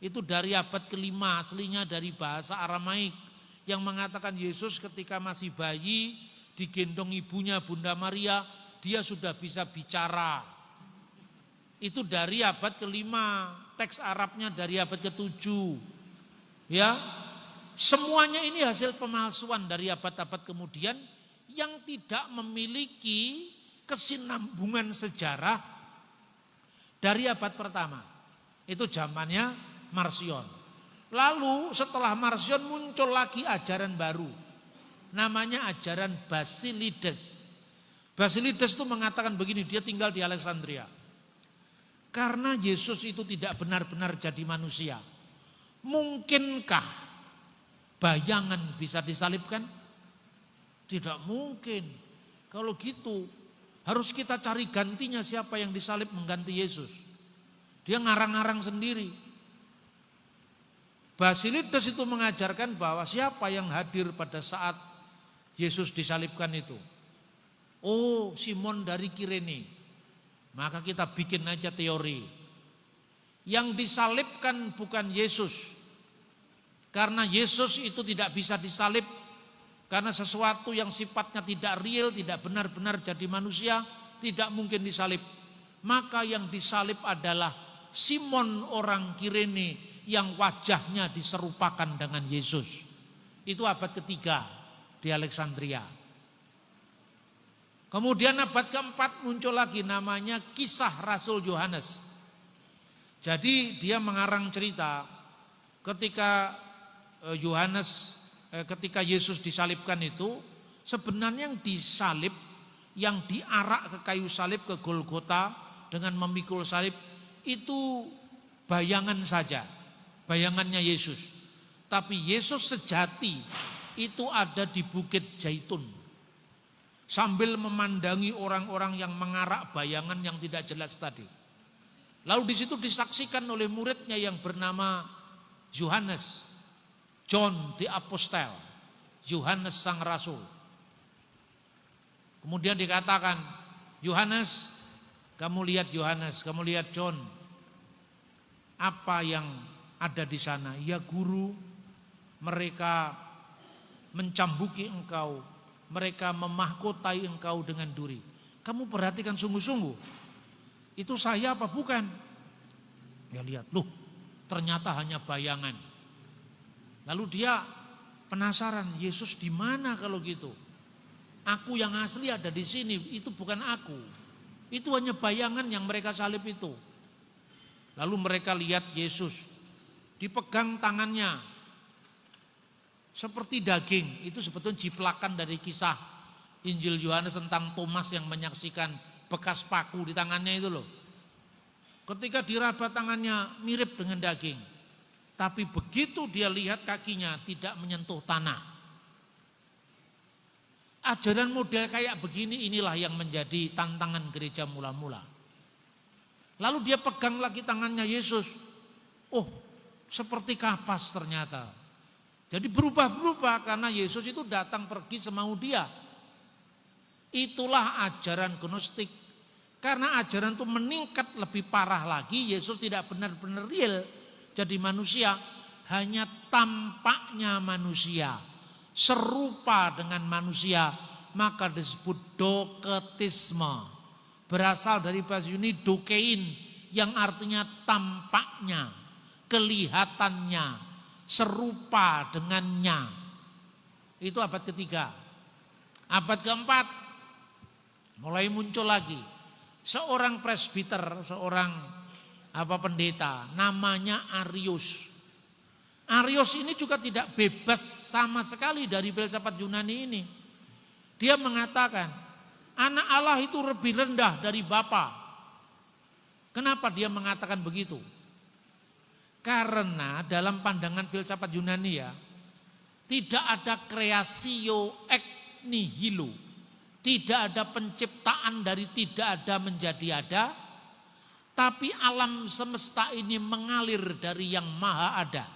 B: itu dari abad kelima, aslinya dari bahasa Aramaik yang mengatakan Yesus ketika masih bayi digendong ibunya Bunda Maria, dia sudah bisa bicara. Itu dari abad kelima, teks Arabnya dari abad ketujuh. Ya, semuanya ini hasil pemalsuan dari abad-abad kemudian yang tidak memiliki kesinambungan sejarah dari abad pertama. Itu zamannya Marcion. Lalu setelah Marcion muncul lagi ajaran baru. Namanya ajaran Basilides. Basilides itu mengatakan begini, dia tinggal di Alexandria. Karena Yesus itu tidak benar-benar jadi manusia, mungkinkah bayangan bisa disalibkan? Tidak mungkin. Kalau gitu harus kita cari gantinya, siapa yang disalib mengganti Yesus. Dia ngarang-ngarang sendiri. Basilides itu mengajarkan bahwa siapa yang hadir pada saat Yesus disalibkan itu. Oh, Simon dari Kirene. Maka kita bikin aja teori. Yang disalibkan bukan Yesus. Karena Yesus itu tidak bisa disalib. Karena sesuatu yang sifatnya tidak real, tidak benar-benar jadi manusia, tidak mungkin disalib. Maka yang disalib adalah Simon orang Kirene yang wajahnya diserupakan dengan Yesus. Itu abad ketiga di Alexandria. Kemudian abad keempat muncul lagi namanya Kisah Rasul Yohanes. Jadi dia mengarang cerita ketika ketika Yesus disalibkan itu, sebenarnya yang disalib, yang diarak ke kayu salib ke Golgota dengan memikul salib itu bayangan saja, bayangannya Yesus. Tapi Yesus sejati itu ada di Bukit Zaitun, sambil memandangi orang-orang yang mengarak bayangan yang tidak jelas tadi. Lalu di situ disaksikan oleh muridnya yang bernama Yohanes, John the Apostle, Yohanes sang rasul. Kemudian dikatakan, Yohanes, kamu lihat Yohanes, kamu lihat John, apa yang ada di sana? Ya guru, mereka mencambuki engkau, mereka memahkotai engkau dengan duri. Kamu perhatikan sungguh-sungguh, itu saya apa bukan? Ya lihat, loh ternyata hanya bayangan. Lalu dia penasaran, Yesus di mana kalau gitu? Aku yang asli ada di sini, itu bukan aku. Itu hanya bayangan yang mereka salib itu. Lalu mereka lihat Yesus, dipegang tangannya seperti daging. Itu sebetulnya jiplakan dari kisah Injil Yohanes tentang Thomas yang menyaksikan bekas paku di tangannya itu loh. Ketika diraba tangannya mirip dengan daging. Tapi begitu dia lihat kakinya tidak menyentuh tanah. Ajaran model kayak begini inilah yang menjadi tantangan gereja mula-mula. Lalu dia pegang lagi tangannya Yesus. Oh, seperti kapas ternyata. Jadi berubah-berubah karena Yesus itu datang pergi semau dia. Itulah ajaran gnostik. Karena ajaran itu meningkat lebih parah lagi, Yesus tidak benar-benar real jadi manusia, hanya tampaknya manusia, serupa dengan manusia, maka disebut doketisme. Berasal dari bahasa Yunani dokein yang artinya tampaknya, kelihatannya, serupa dengannya. Itu abad ketiga. Abad keempat mulai muncul lagi seorang presbiter, seorang pendeta, namanya Arius. Arius ini juga tidak bebas sama sekali dari filsafat Yunani ini. Dia mengatakan anak Allah itu lebih rendah dari Bapa. Kenapa dia mengatakan begitu? Karena dalam pandangan filsafat Yunani ya, tidak ada creatio ex nihilo. Tidak ada penciptaan dari tidak ada menjadi ada. Tapi alam semesta ini mengalir dari yang maha ada.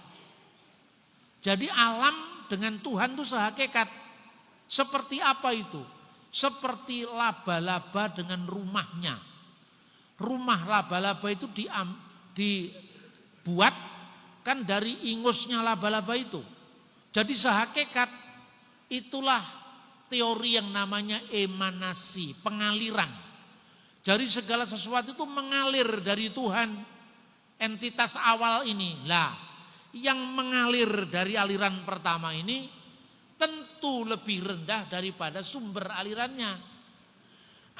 B: Jadi alam dengan Tuhan itu sehakikat. Seperti apa itu? Seperti laba-laba dengan rumahnya. Rumah laba-laba itu dibuat kan dari ingusnya laba-laba itu. Jadi sehakikat itulah teori yang namanya emanasi, pengaliran. Jadi segala sesuatu itu mengalir dari Tuhan, entitas awal ini. Lah, yang mengalir dari aliran pertama ini tentu lebih rendah daripada sumber alirannya.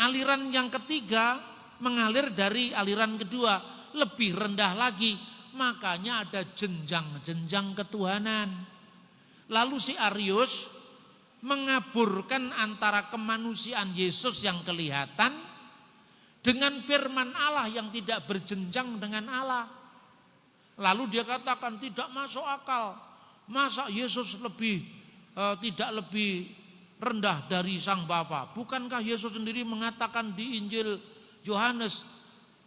B: Aliran yang ketiga mengalir dari aliran kedua, lebih rendah lagi. Makanya ada jenjang-jenjang ketuhanan. Lalu si Arius mengaburkan antara kemanusiaan Yesus yang kelihatan dengan firman Allah yang tidak berjenjang dengan Allah. Lalu dia katakan tidak masuk akal. Masa Yesus tidak lebih rendah dari Sang Bapa? Bukankah Yesus sendiri mengatakan di Injil Yohanes,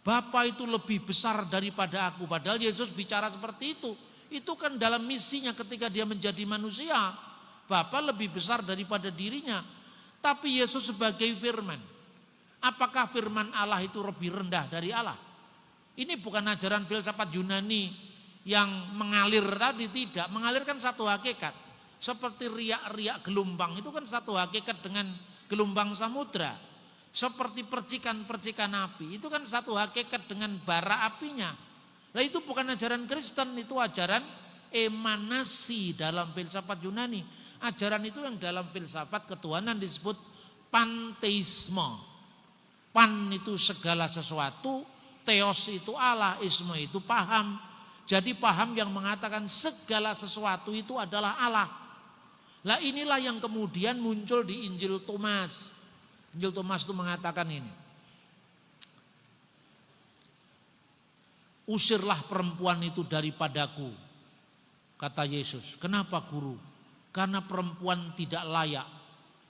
B: Bapa itu lebih besar daripada aku. Padahal Yesus bicara seperti itu. Itu kan dalam misinya ketika dia menjadi manusia. Bapa lebih besar daripada dirinya. Tapi Yesus sebagai firman. Apakah firman Allah itu lebih rendah dari Allah? Ini bukan ajaran filsafat Yunani yang mengalir tadi, tidak. Mengalir kan satu hakikat. Seperti riak-riak gelombang, itu kan satu hakikat dengan gelombang samudra. Seperti percikan-percikan api, itu kan satu hakikat dengan bara apinya. Nah itu bukan ajaran Kristen, itu ajaran emanasi dalam filsafat Yunani. Ajaran itu yang dalam filsafat ketuhanan disebut panteisme. Pan itu segala sesuatu, theos itu Allah, isme itu paham. Jadi paham yang mengatakan segala sesuatu itu adalah Allah. Lah inilah yang kemudian muncul di Injil Thomas. Injil Thomas itu mengatakan ini. Usirlah perempuan itu daripadaku, kata Yesus. Kenapa guru? Karena perempuan tidak layak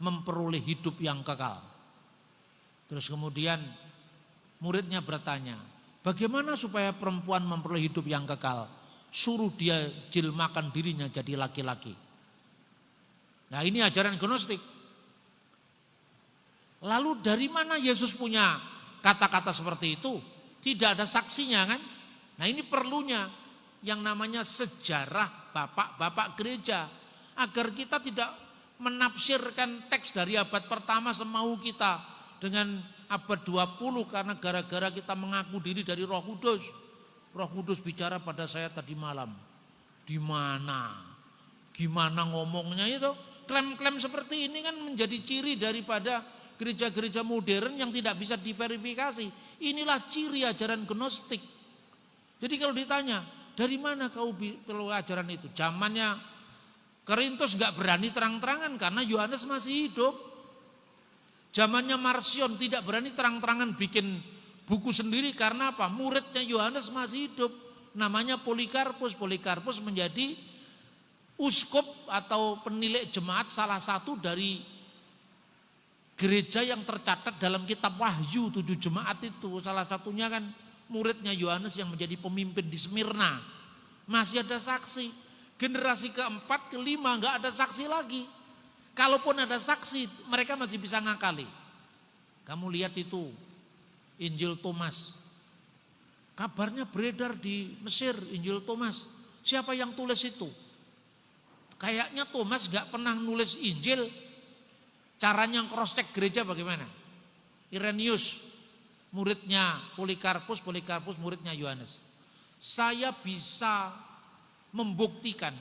B: memperoleh hidup yang kekal. Terus kemudian muridnya bertanya, bagaimana supaya perempuan memperoleh hidup yang kekal? Suruh dia jilmakan dirinya jadi laki-laki. Nah ini ajaran gnostik. Lalu dari mana Yesus punya kata-kata seperti itu? Tidak ada saksinya kan? Nah ini perlunya yang namanya sejarah bapak-bapak gereja. Agar kita tidak menafsirkan teks dari abad pertama semau kita. Dengan abad 20 karena gara-gara kita mengaku diri dari Roh Kudus. Roh Kudus bicara pada saya tadi malam. Di mana? Gimana ngomongnya itu? Klaim-klaim seperti ini kan menjadi ciri daripada gereja-gereja modern yang tidak bisa diverifikasi. Inilah ciri ajaran gnostik. Jadi kalau ditanya, dari mana kau perlu ajaran itu? Zamannya Korintus gak berani terang-terangan karena Yohanes masih hidup. Zamannya Marcion tidak berani terang-terangan bikin buku sendiri karena apa? Muridnya Yohanes masih hidup. Namanya Polikarpus. Polikarpus menjadi uskup atau penilik jemaat salah satu dari gereja yang tercatat dalam kitab Wahyu 7 jemaat itu. Salah satunya kan muridnya Yohanes yang menjadi pemimpin di Smyrna. Masih ada saksi. Generasi keempat, kelima gak ada saksi lagi. Kalaupun ada saksi, mereka masih bisa ngakali. Kamu lihat itu, Injil Thomas. Kabarnya beredar di Mesir, Injil Thomas. Siapa yang tulis itu? Kayaknya Thomas gak pernah nulis Injil. Caranya cross check gereja bagaimana? Irenaeus, muridnya Polikarpus, Polikarpus muridnya Yohanes. Saya bisa membuktikan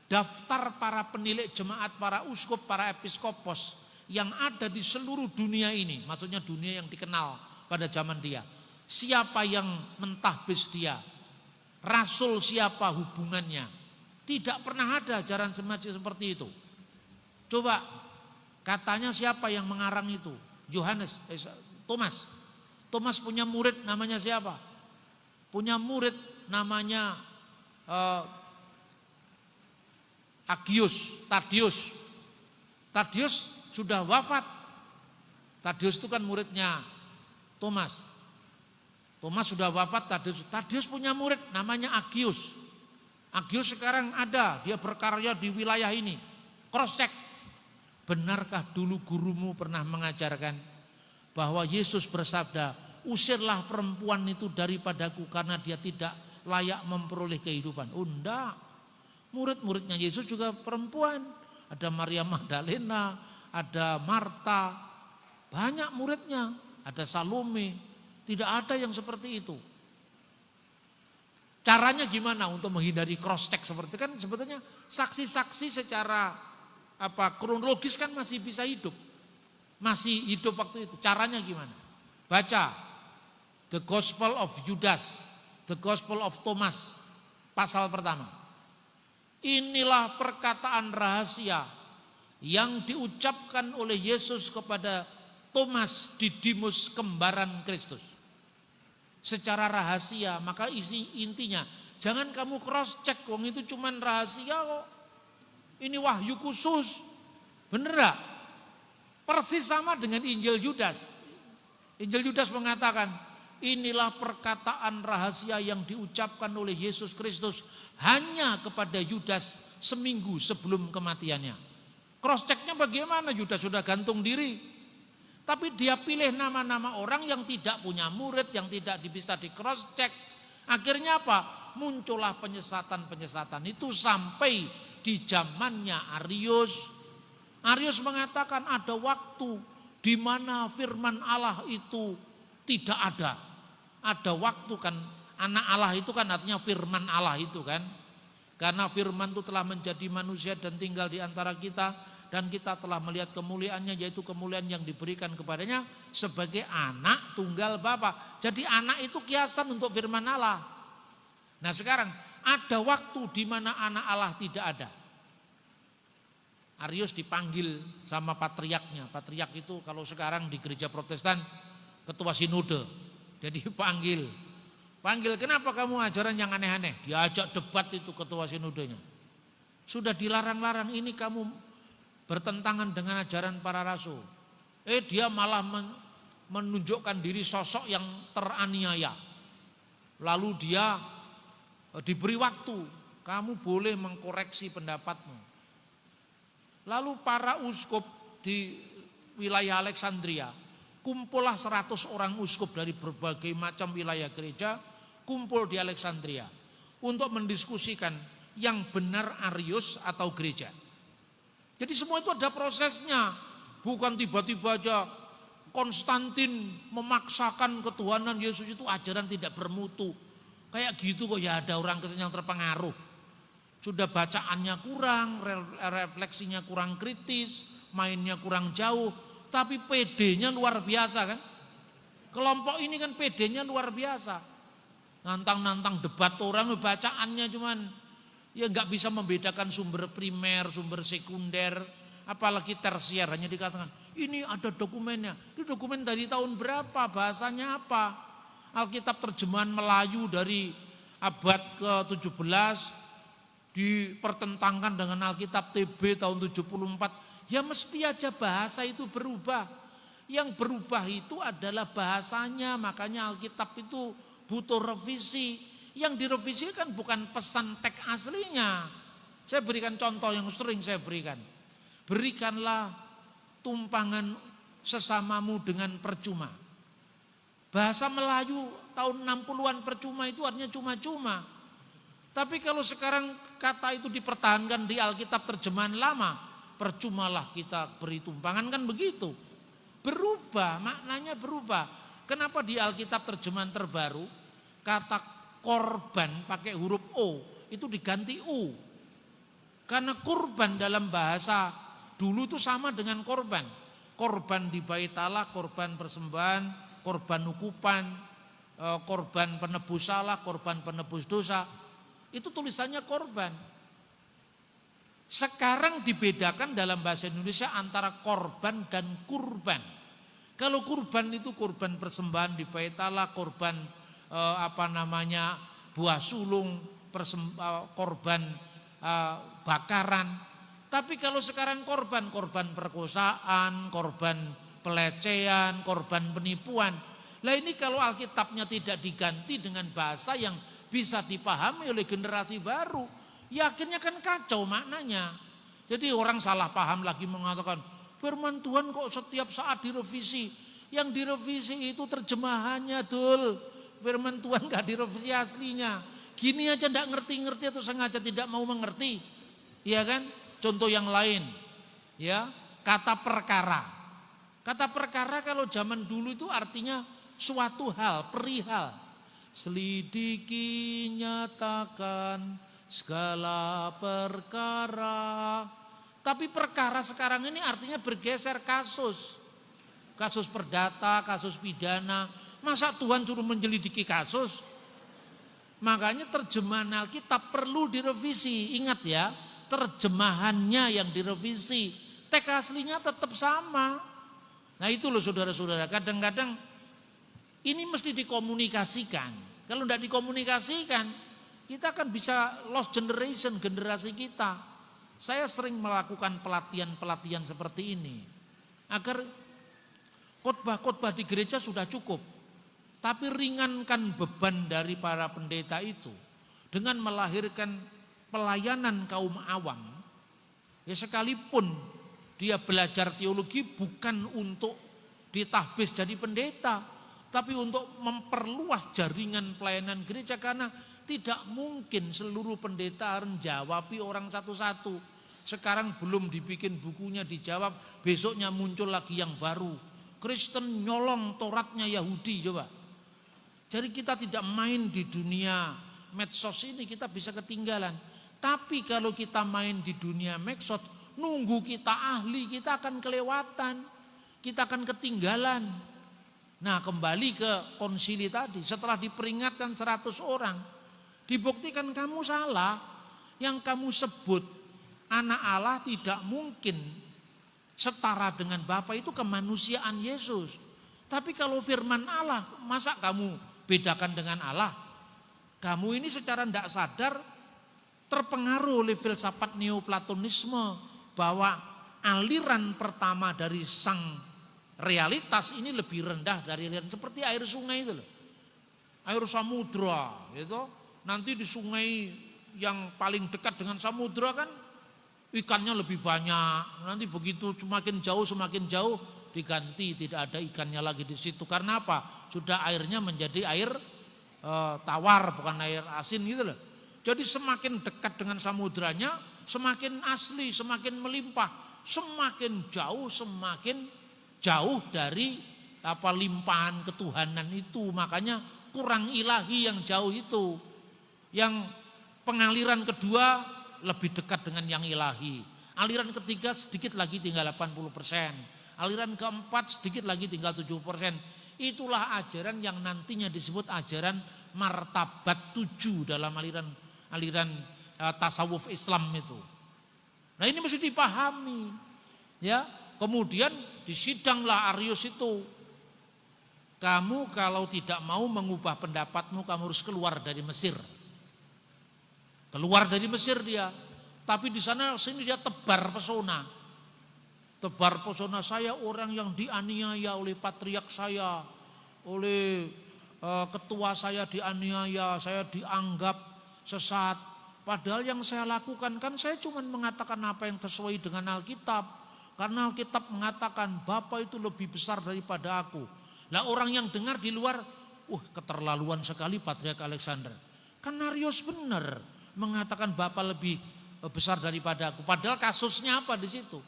B: daftar para penilik jemaat, para uskup, para episkopos yang ada di seluruh dunia ini, maksudnya dunia yang dikenal pada zaman dia. Siapa yang mentahbis dia? Rasul siapa hubungannya? Tidak pernah ada ajaran semacam seperti itu. Coba katanya siapa yang mengarang itu? Yohanes, Thomas. Thomas punya murid namanya siapa? punya murid namanya Tadius. Tadius sudah wafat. Tadius itu kan muridnya Thomas. Thomas sudah wafat, Tadius punya murid namanya Agius. Agius sekarang ada, dia berkarya di wilayah ini. Cross check. Benarkah dulu gurumu pernah mengajarkan bahwa Yesus bersabda, usirlah perempuan itu daripadaku karena dia tidak layak memperoleh kehidupan. Oh enggak. Murid-muridnya Yesus juga perempuan. Ada Maria Magdalena, ada Marta. Banyak muridnya, ada Salome. Tidak ada yang seperti itu. Caranya gimana untuk menghindari cross check seperti itu? Kan sebetulnya saksi-saksi secara kronologis kan masih bisa hidup. Masih hidup waktu itu. Caranya gimana? Baca The Gospel of Judas, The Gospel of Thomas, pasal pertama. Inilah perkataan rahasia yang diucapkan oleh Yesus kepada Thomas Didimus kembaran Kristus. Secara rahasia, maka intinya jangan kamu cross check, wong itu cuman rahasia kok. Ini wahyu khusus. Bener gak? Persis sama dengan Injil Yudas. Injil Yudas mengatakan, inilah perkataan rahasia yang diucapkan oleh Yesus Kristus hanya kepada Yudas seminggu sebelum kematiannya. Cross checknya bagaimana? Yudas sudah gantung diri. Tapi dia pilih nama-nama orang yang tidak punya murid, yang tidak bisa di cross check. Akhirnya apa? Muncullah penyesatan-penyesatan itu sampai di zamannya Arius. Arius mengatakan ada waktu di mana firman Allah itu tidak ada. Ada waktu kan, anak Allah itu kan artinya firman Allah itu kan. Karena firman itu telah menjadi manusia dan tinggal di antara kita. Dan kita telah melihat kemuliaannya, yaitu kemuliaan yang diberikan kepadanya sebagai anak tunggal Bapa. Jadi anak itu kiasan untuk firman Allah. Nah sekarang ada waktu di mana anak Allah tidak ada. Arius dipanggil sama patriarknya. Patriark itu kalau sekarang di gereja Protestan ketua sinode. Jadi panggil, kenapa kamu ajaran yang aneh-aneh? Diajak debat itu ketua sinodenya. Sudah dilarang-larang, ini kamu bertentangan dengan ajaran para rasul. Dia malah menunjukkan diri sosok yang teraniaya. Lalu dia diberi waktu, kamu boleh mengkoreksi pendapatmu. Lalu para uskup di wilayah Alexandria, kumpullah 100 orang uskup dari berbagai macam wilayah gereja, kumpul di Alexandria untuk mendiskusikan yang benar Arius atau gereja. Jadi semua itu ada prosesnya, bukan tiba-tiba aja Konstantin memaksakan ketuhanan Yesus itu ajaran tidak bermutu. Kayak gitu kok ya ada orang Kristen yang terpengaruh. Sudah bacaannya kurang, refleksinya kurang kritis, mainnya kurang jauh, tapi PD-nya luar biasa kan. Kelompok ini kan PD-nya luar biasa. Nantang-nantang debat orang, bacaannya cuman ya nggak bisa membedakan sumber primer, sumber sekunder, apalagi tersier. Hanya dikatakan ini ada dokumennya. Ini dokumen dari tahun berapa? Bahasanya apa? Alkitab terjemahan Melayu dari abad ke-17 dipertentangkan dengan Alkitab TB tahun 74. Ya mesti aja bahasa itu berubah. Yang berubah itu adalah bahasanya. Makanya Alkitab itu butuh revisi. Yang direvisi kan bukan pesan teks aslinya. Saya berikan contoh yang sering saya berikan. Berikanlah tumpangan sesamamu dengan percuma. Bahasa Melayu tahun 60-an percuma itu artinya cuma-cuma. Tapi kalau sekarang kata itu dipertahankan di Alkitab terjemahan lama, percumalah kita beri tumpangan, kan begitu. Berubah, maknanya berubah. Kenapa di Alkitab terjemahan terbaru kata korban pakai huruf O itu diganti U? Karena kurban dalam bahasa dulu itu sama dengan korban. Korban di bait Allah, korban persembahan, korban ukupan, korban penebus salah, korban penebus dosa. Itu tulisannya korban. Sekarang dibedakan dalam bahasa Indonesia antara korban dan kurban. Kalau kurban itu kurban persembahan di bait Allah, korban buah sulung, korban bakaran. Tapi kalau sekarang korban perkosaan, korban pelecehan, korban penipuan. Lah ini kalau Alkitabnya tidak diganti dengan bahasa yang bisa dipahami oleh generasi baru, ya akhirnya kan kacau maknanya. Jadi orang salah paham lagi mengatakan firman Tuhan kok setiap saat direvisi. Yang direvisi itu terjemahannya, Dul. Firman Tuhan gak direvisi aslinya. Gini aja gak ngerti-ngerti atau sengaja tidak mau mengerti. Iya kan? Contoh yang lain. Ya, kata perkara. Kata perkara kalau zaman dulu itu artinya suatu hal, perihal. Selidiki, nyatakan segala perkara. Tapi perkara sekarang ini artinya bergeser kasus. Kasus perdata, kasus pidana. Masa Tuhan suruh menyelidiki kasus? Makanya terjemahan Alkitab perlu direvisi. Ingat ya, terjemahannya yang direvisi. Teks aslinya tetap sama. Nah itu loh saudara-saudara, kadang-kadang ini mesti dikomunikasikan. Kalau tidak dikomunikasikan, kita akan bisa lost generation, generasi kita. Saya sering melakukan pelatihan-pelatihan seperti ini. Agar khotbah-khotbah di gereja sudah cukup. Tapi ringankan beban dari para pendeta itu. Dengan melahirkan pelayanan kaum awam. Ya sekalipun dia belajar teologi bukan untuk ditahbis jadi pendeta. Tapi untuk memperluas jaringan pelayanan gereja, karena tidak mungkin seluruh pendeta menjawabi orang satu-satu. Sekarang belum dibikin bukunya dijawab, besoknya muncul lagi yang baru. Kristen nyolong Tauratnya Yahudi, coba. Jadi kita tidak main di dunia medsos ini, kita bisa ketinggalan. Tapi kalau kita main di dunia medsos, nunggu kita ahli, kita akan kelewatan. Kita akan ketinggalan. Nah kembali ke konsili tadi, setelah diperingatkan 100 orang, dibuktikan kamu salah. Yang kamu sebut anak Allah tidak mungkin setara dengan Bapa, itu kemanusiaan Yesus. Tapi kalau firman Allah, masa kamu bedakan dengan Allah? Kamu ini secara tidak sadar terpengaruh oleh filsafat neoplatonisme, bahwa aliran pertama dari sang realitas ini lebih rendah dari aliran, seperti air sungai itu loh. Air samudra gitu. Nanti di sungai yang paling dekat dengan samudra kan ikannya lebih banyak. Nanti begitu semakin jauh diganti, tidak ada ikannya lagi di situ. Karena apa? Sudah airnya menjadi air tawar, bukan air asin gitu loh. Jadi semakin dekat dengan samudranya, semakin asli, semakin melimpah. Semakin jauh dari limpahan ketuhanan itu. Makanya kurang ilahi yang jauh itu. Yang pengaliran kedua lebih dekat dengan yang ilahi. Aliran ketiga sedikit lagi tinggal 80%. Aliran keempat sedikit lagi tinggal 70%. Itulah ajaran yang nantinya disebut ajaran martabat 7 dalam aliran tasawuf Islam itu. Nah ini mesti dipahami. Ya, kemudian disidanglah Arius itu. Kamu kalau tidak mau mengubah pendapatmu, kamu harus keluar dari Mesir. Keluar dari Mesir dia. Tapi di sana sini dia tebar pesona. Tebar pesona, saya orang yang dianiaya oleh patriark saya, oleh ketua saya dianiaya, saya dianggap sesat. Padahal yang saya lakukan kan saya cuma mengatakan apa yang sesuai dengan Alkitab. Karena Alkitab mengatakan Bapa itu lebih besar daripada aku. Lah orang yang dengar di luar, keterlaluan sekali Patriark Alexander. Kan Arius benar mengatakan Bapa lebih besar daripada aku. Padahal kasusnya apa di situ?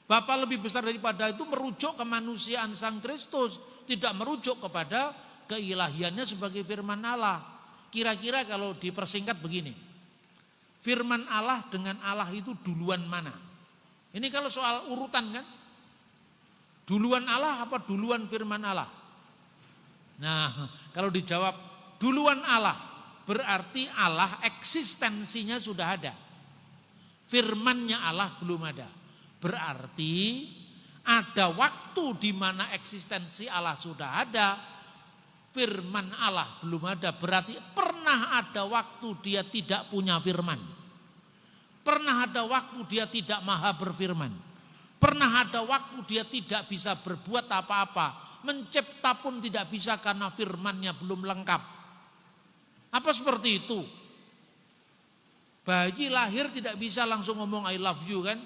B: Bapa lebih besar daripada itu merujuk kemanusiaan Sang Kristus, tidak merujuk kepada keilahiannya sebagai firman Allah. Kira-kira kalau dipersingkat begini, firman Allah dengan Allah itu duluan mana? Ini kalau soal urutan kan, duluan Allah apa duluan firman Allah? Nah kalau dijawab duluan Allah, berarti Allah eksistensinya sudah ada. Firmannya Allah belum ada. Berarti ada waktu di mana eksistensi Allah sudah ada. firman Allah belum ada, berarti pernah ada waktu dia tidak punya firman. Pernah ada waktu dia tidak maha berfirman. Pernah ada waktu dia tidak bisa berbuat apa-apa. Mencipta pun tidak bisa karena firmannya belum lengkap. Apa seperti itu? Bayi lahir tidak bisa langsung ngomong I love you kan?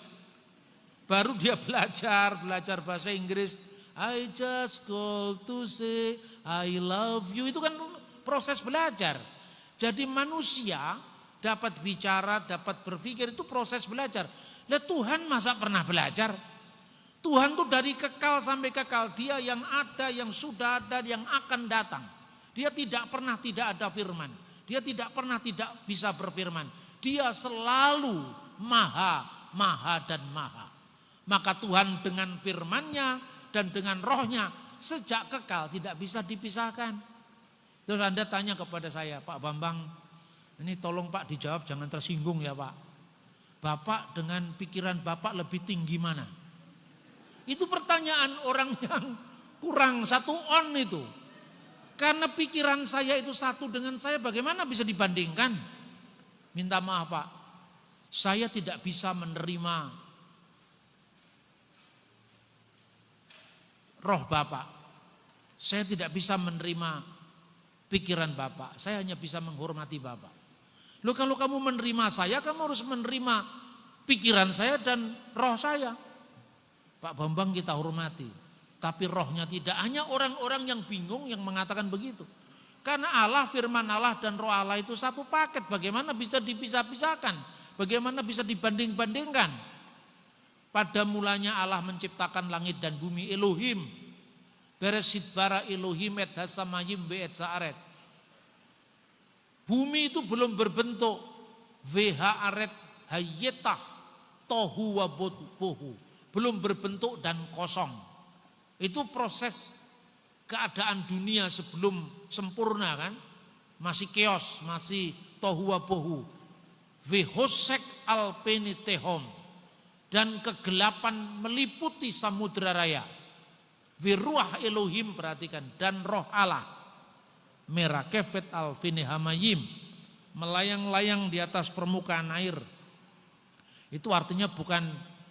B: Baru dia belajar bahasa Inggris. I just call to say I love you. Itu kan proses belajar. Jadi manusia dapat bicara, dapat berpikir, itu proses belajar. Lah Tuhan masa pernah belajar? Tuhan tuh dari kekal sampai kekal. Dia yang ada, yang sudah ada, yang akan datang. Dia tidak pernah tidak ada firman. Dia tidak pernah tidak bisa berfirman. Dia selalu maha, maha dan maha. Maka Tuhan dengan firman-Nya dan dengan rohnya sejak kekal tidak bisa dipisahkan. Terus Anda tanya kepada saya, Pak Bambang, ini tolong Pak dijawab, jangan tersinggung ya Pak. Bapak dengan pikiran Bapak lebih tinggi mana? Itu pertanyaan orang yang kurang satu on itu. Karena pikiran saya itu satu dengan saya, bagaimana bisa dibandingkan? Minta maaf Pak, saya tidak bisa menerima roh Bapak. Saya tidak bisa menerima pikiran Bapak. Saya hanya bisa menghormati Bapak. Loh kalau kamu menerima saya, kamu harus menerima pikiran saya dan roh saya. Pak Bambang kita hormati. Tapi rohnya tidak. Hanya orang-orang yang bingung yang mengatakan begitu. Karena Allah, firman Allah dan roh Allah itu satu paket. Bagaimana bisa dipisah-pisahkan? Bagaimana bisa dibanding-bandingkan? Pada mulanya Allah menciptakan langit dan bumi, Elohim. Bereshit bara Elohim et hasamayim ve et sa'aret. Bumi itu belum berbentuk. Vhaaret hayyetah tohu wa bohu. Belum berbentuk dan kosong. Itu proses keadaan dunia sebelum sempurna kan. Masih chaos, masih tohu wa bohu. Vhosek alpenitehom. Dan kegelapan meliputi samudra raya. Wiruah Elohim, perhatikan, dan roh Allah. Merakefet al-finihamayim, melayang-layang di atas permukaan air. Itu artinya bukan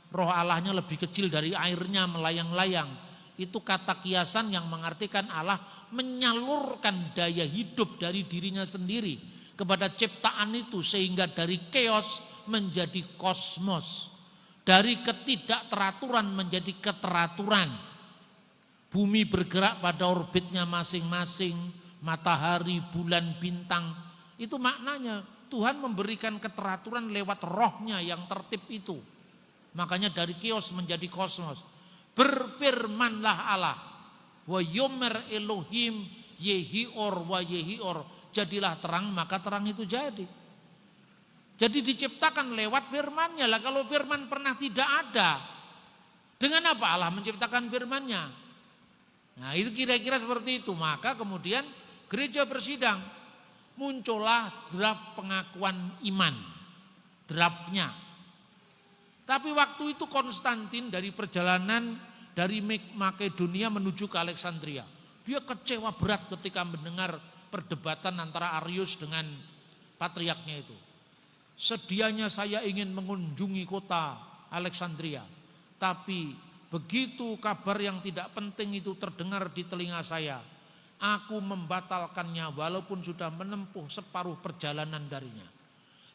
B: roh Allahnya lebih kecil dari airnya melayang-layang. Itu kata kiasan yang mengartikan Allah menyalurkan daya hidup dari dirinya sendiri kepada ciptaan itu, sehingga dari chaos menjadi kosmos. Dari ketidakteraturan menjadi keteraturan. Bumi bergerak pada orbitnya masing-masing. Matahari, bulan, bintang. Itu maknanya Tuhan memberikan keteraturan lewat rohnya yang tertib itu. Makanya dari chaos menjadi kosmos. Berfirmanlah Allah. Wa yomer Elohim yehior wa yehior. Jadilah terang, maka terang itu jadi. Jadi diciptakan lewat firman-Nya. Lah kalau firman pernah tidak ada, dengan apa Allah menciptakan firman-Nya? Nah itu kira-kira seperti itu. Maka kemudian gereja bersidang. Muncullah draft pengakuan iman. Draftnya. Tapi waktu itu Konstantin dari perjalanan dari Makedonia menuju ke Alexandria. Dia kecewa berat ketika mendengar perdebatan antara Arius dengan patriarknya itu. Sedianya saya ingin mengunjungi kota Alexandria. Tapi begitu kabar yang tidak penting itu terdengar di telinga saya, aku membatalkannya walaupun sudah menempuh separuh perjalanan darinya.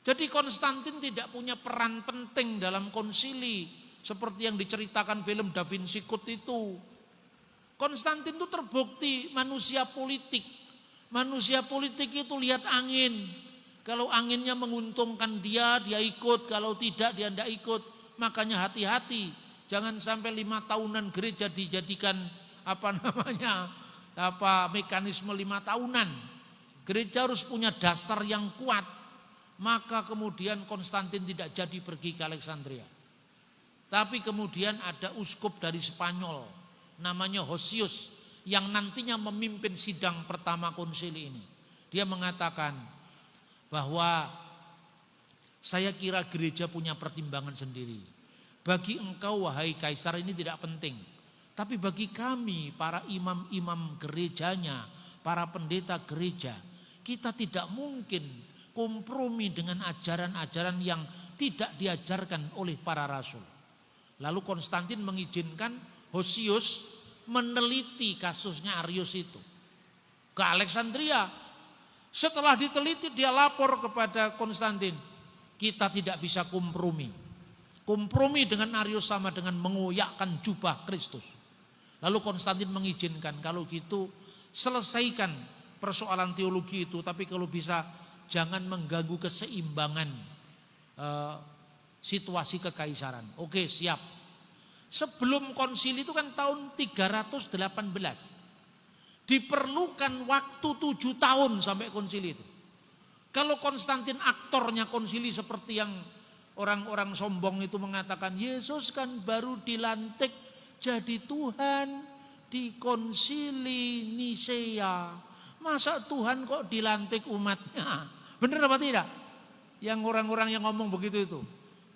B: Jadi Konstantin tidak punya peran penting dalam konsili seperti yang diceritakan film Da Vinci Code itu. Konstantin itu terbukti manusia politik. Manusia politik itu lihat angin. Kalau anginnya menguntungkan dia ikut. Kalau tidak, dia tidak ikut. Makanya hati-hati. Jangan sampai 5 tahunan gereja dijadikan mekanisme 5 tahunan. Gereja harus punya dasar yang kuat. Maka kemudian Konstantin tidak jadi pergi ke Alexandria. Tapi kemudian ada uskup dari Spanyol. Namanya Hosius. Yang nantinya memimpin sidang pertama konsili ini. Dia mengatakan bahwa saya kira gereja punya pertimbangan sendiri. Bagi engkau wahai kaisar ini tidak penting. Tapi bagi kami para imam-imam gerejanya, para pendeta gereja, kita tidak mungkin kompromi dengan ajaran-ajaran yang tidak diajarkan oleh para rasul. Lalu Konstantin mengizinkan Hosius meneliti kasusnya Arius itu ke Alexandria. Setelah diteliti dia lapor kepada Konstantin, kita tidak bisa kompromi. Kompromi dengan Arius sama dengan mengoyakkan jubah Kristus. Lalu Konstantin mengizinkan, kalau gitu selesaikan persoalan teologi itu, tapi kalau bisa jangan mengganggu keseimbangan situasi kekaisaran. Oke, siap. Sebelum konsili itu kan tahun 318. Diperlukan waktu 7 tahun sampai konsili itu. Kalau Konstantin aktornya konsili seperti yang orang-orang sombong itu mengatakan, Yesus kan baru dilantik jadi Tuhan di konsili Nisea. Masa Tuhan kok dilantik umatnya? Benar apa tidak? Yang orang-orang yang ngomong begitu itu.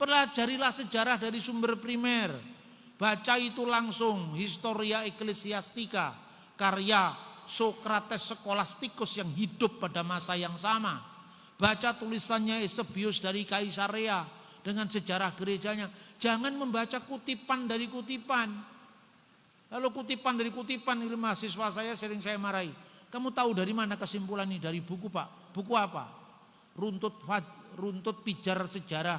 B: Pelajarilah sejarah dari sumber primer. Baca itu langsung, Historia Ecclesiastica, karya Socrates Scholastikus yang hidup pada masa yang sama. Baca tulisannya Eusebius dari Kaisarea dengan sejarah gerejanya. Jangan membaca kutipan dari kutipan. Lalu kutipan dari kutipan, itu mahasiswa saya sering saya marahi. Kamu tahu dari mana kesimpulan ini? Dari buku, Pak. Buku apa? Runtut pijar sejarah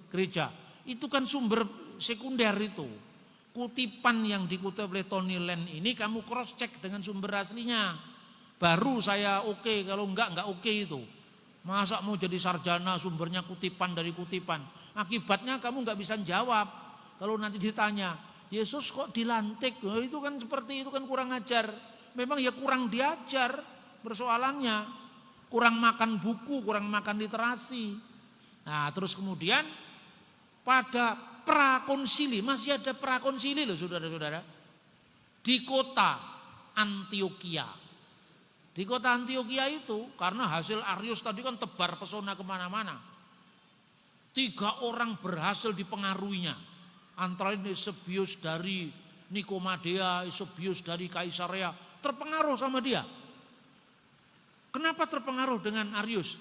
B: gereja. Itu kan sumber sekunder itu. Kutipan yang dikutip oleh Tony Land ini kamu cross check dengan sumber aslinya. Baru saya oke, kalau enggak oke itu. Masa mau jadi sarjana sumbernya kutipan dari kutipan. Akibatnya kamu enggak bisa jawab. Kalau nanti ditanya, Yesus kok dilantik? Oh, itu kan seperti itu kan kurang ajar. Memang ya kurang diajar persoalannya. Kurang makan buku, kurang makan literasi. Nah, terus kemudian pada prakonsili, masih ada prakonsili loh saudara-saudara. Di kota Antioquia. Di kota Antioquia itu karena hasil Arius tadi kan tebar pesona kemana-mana. 3 orang berhasil dipengaruhinya. Antara ini Eusebius dari Nikomadea, Eusebius dari Kaisarea. Terpengaruh sama dia. Kenapa terpengaruh dengan Arius?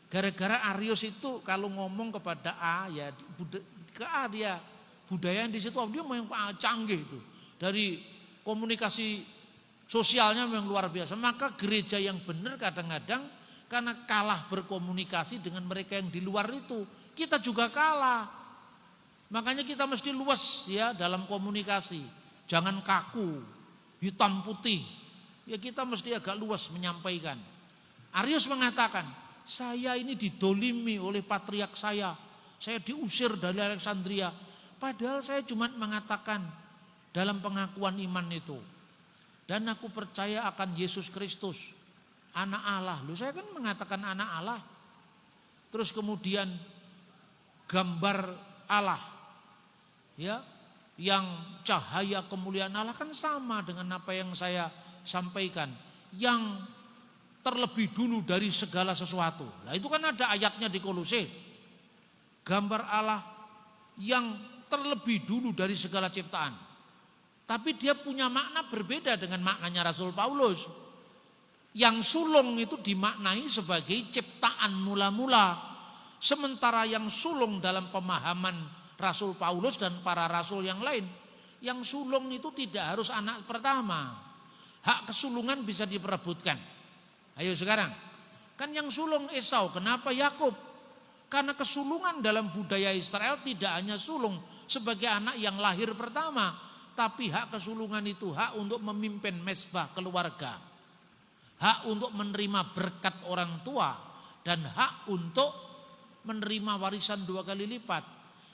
B: Gara-gara Arius itu kalau ngomong kepada A ya ke A dia budaya di situ dia memang canggih itu. Dari komunikasi sosialnya memang luar biasa. Maka gereja yang benar kadang-kadang karena kalah berkomunikasi dengan mereka yang di luar itu, kita juga kalah. Makanya kita mesti luas ya dalam komunikasi. Jangan kaku, hitam putih. Ya kita mesti agak luas menyampaikan. Arius mengatakan, saya ini didolimi oleh patriark saya diusir dari Alexandria. Padahal saya cuma mengatakan dalam pengakuan iman itu. Dan aku percaya akan Yesus Kristus, anak Allah. Loh, saya kan mengatakan anak Allah. Terus kemudian gambar Allah. Ya, yang cahaya kemuliaan Allah kan sama dengan apa yang saya sampaikan. Yang terlebih dulu dari segala sesuatu. Nah itu kan ada ayatnya di Kolose. Gambar Allah yang terlebih dulu dari segala ciptaan. Tapi dia punya makna berbeda dengan maknanya Rasul Paulus. Yang sulung itu dimaknai sebagai ciptaan mula-mula. Sementara yang sulung dalam pemahaman Rasul Paulus dan para rasul yang lain. Yang sulung itu tidak harus anak pertama. Hak kesulungan bisa diperebutkan. Ayo sekarang, kan yang sulung Esau, kenapa Yakub? Karena kesulungan dalam budaya Israel tidak hanya sulung sebagai anak yang lahir pertama, tapi hak kesulungan itu hak untuk memimpin mezbah keluarga, hak untuk menerima berkat orang tua, dan hak untuk menerima warisan 2 kali lipat.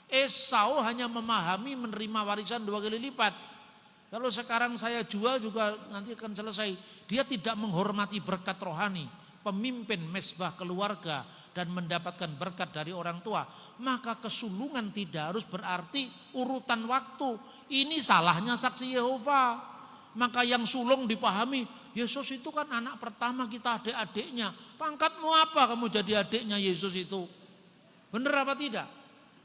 B: Esau hanya memahami menerima warisan 2 kali lipat. Kalau sekarang saya jual juga nanti akan selesai. Dia tidak menghormati berkat rohani, pemimpin mezbah keluarga dan mendapatkan berkat dari orang tua. Maka kesulungan tidak harus berarti urutan waktu. Ini salahnya saksi Yehova. Maka yang sulung dipahami, Yesus itu kan anak pertama kita adik-adiknya. Pangkatmu apa kamu jadi adiknya Yesus itu? Benar apa tidak?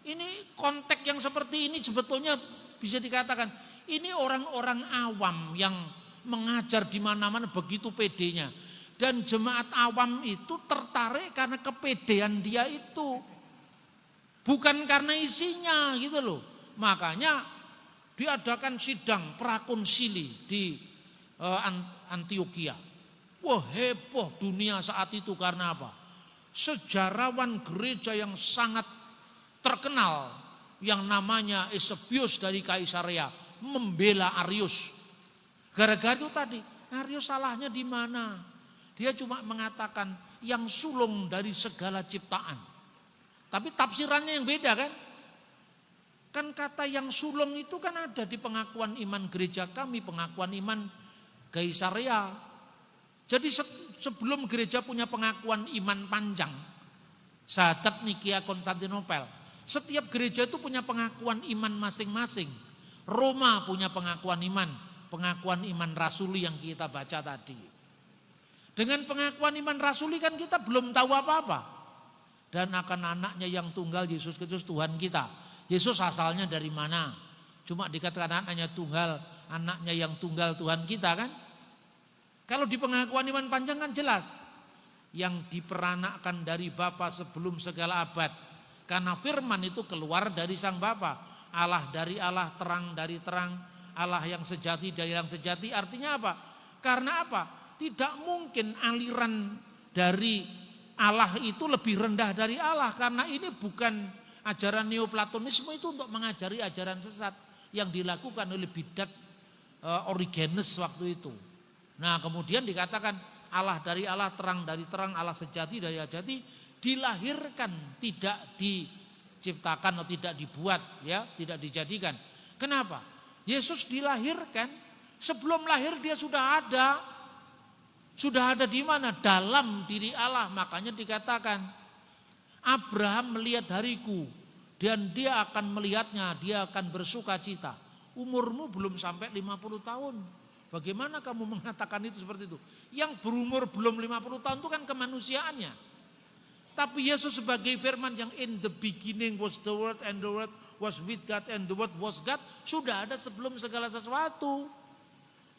B: Ini konteks yang seperti ini sebetulnya bisa dikatakan ini orang-orang awam yang mengajar di mana-mana begitu pedenya. Dan jemaat awam itu tertarik karena kepedean dia itu. Bukan karena isinya gitu loh. Makanya diadakan sidang prakonsili di Antioquia. Wah, heboh dunia saat itu karena apa? Sejarawan gereja yang sangat terkenal yang namanya Eusebius dari Kaisarea membela Arius. Gara-gara itu tadi, Arius salahnya di mana? Dia cuma mengatakan yang sulung dari segala ciptaan. Tapi tafsirannya yang beda kan? Kan kata yang sulung itu kan ada di pengakuan iman gereja kami, pengakuan iman Kaisarea. Jadi sebelum gereja punya pengakuan iman panjang, Syahadat Nikia Konstantinopel, setiap gereja itu punya pengakuan iman masing-masing. Roma punya pengakuan iman rasuli yang kita baca tadi. Dengan pengakuan iman rasuli kan kita belum tahu apa-apa. Dan akan anaknya yang tunggal Yesus Kristus Tuhan kita. Yesus asalnya dari mana? Cuma dikatakan anaknya tunggal, anaknya yang tunggal Tuhan kita kan? Kalau di pengakuan iman panjang kan jelas. Yang diperanakkan dari Bapa sebelum segala abad. Karena firman itu keluar dari sang Bapa. Allah dari Allah, terang dari terang. Allah yang sejati dari yang sejati. Artinya apa? Karena apa? Tidak mungkin aliran dari Allah itu lebih rendah dari Allah. Karena ini bukan ajaran Neoplatonisme itu untuk mengajari ajaran sesat yang dilakukan oleh bidat Origenes waktu itu. Nah kemudian dikatakan Allah dari Allah, terang dari terang, Allah sejati dari Allah sejati, dilahirkan, tidak diciptakan atau tidak dibuat, ya, tidak dijadikan. Kenapa? Yesus dilahirkan, sebelum lahir dia sudah ada. Sudah ada di mana? Dalam diri Allah. Makanya dikatakan Abraham melihat hariku dan dia akan melihatnya, dia akan bersuka cita. Umurmu belum sampai 50 tahun. Bagaimana kamu mengatakan itu seperti itu? Yang berumur belum 50 tahun itu kan kemanusiaannya. Tapi Yesus sebagai firman yang in the beginning was the word and the word was with God and the word was God, sudah ada sebelum segala sesuatu.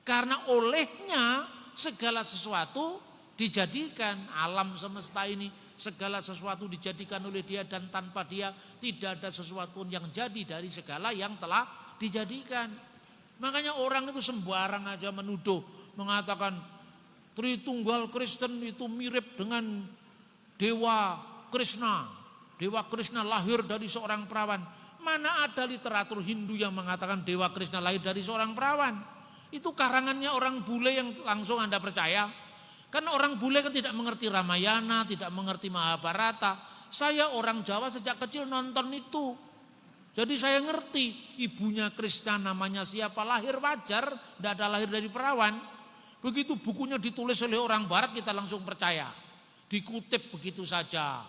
B: Karena olehnya segala sesuatu dijadikan, alam semesta ini segala sesuatu dijadikan oleh dia dan tanpa dia tidak ada sesuatu yang jadi dari segala yang telah dijadikan. Makanya orang itu sembarang aja menuduh, mengatakan Tritunggal Kristen itu mirip dengan Dewa Krishna. Dewa Krishna lahir dari seorang perawan. Mana ada literatur Hindu yang mengatakan Dewa Krishna lahir dari seorang perawan? Itu karangannya orang bule yang langsung Anda percaya. Kan orang bule kan tidak mengerti Ramayana, tidak mengerti Mahabharata. Saya orang Jawa sejak kecil nonton itu. Jadi saya ngerti ibunya Krishna namanya siapa, lahir wajar, tidak ada lahir dari perawan. Begitu bukunya ditulis oleh orang barat kita langsung percaya. Dikutip begitu saja.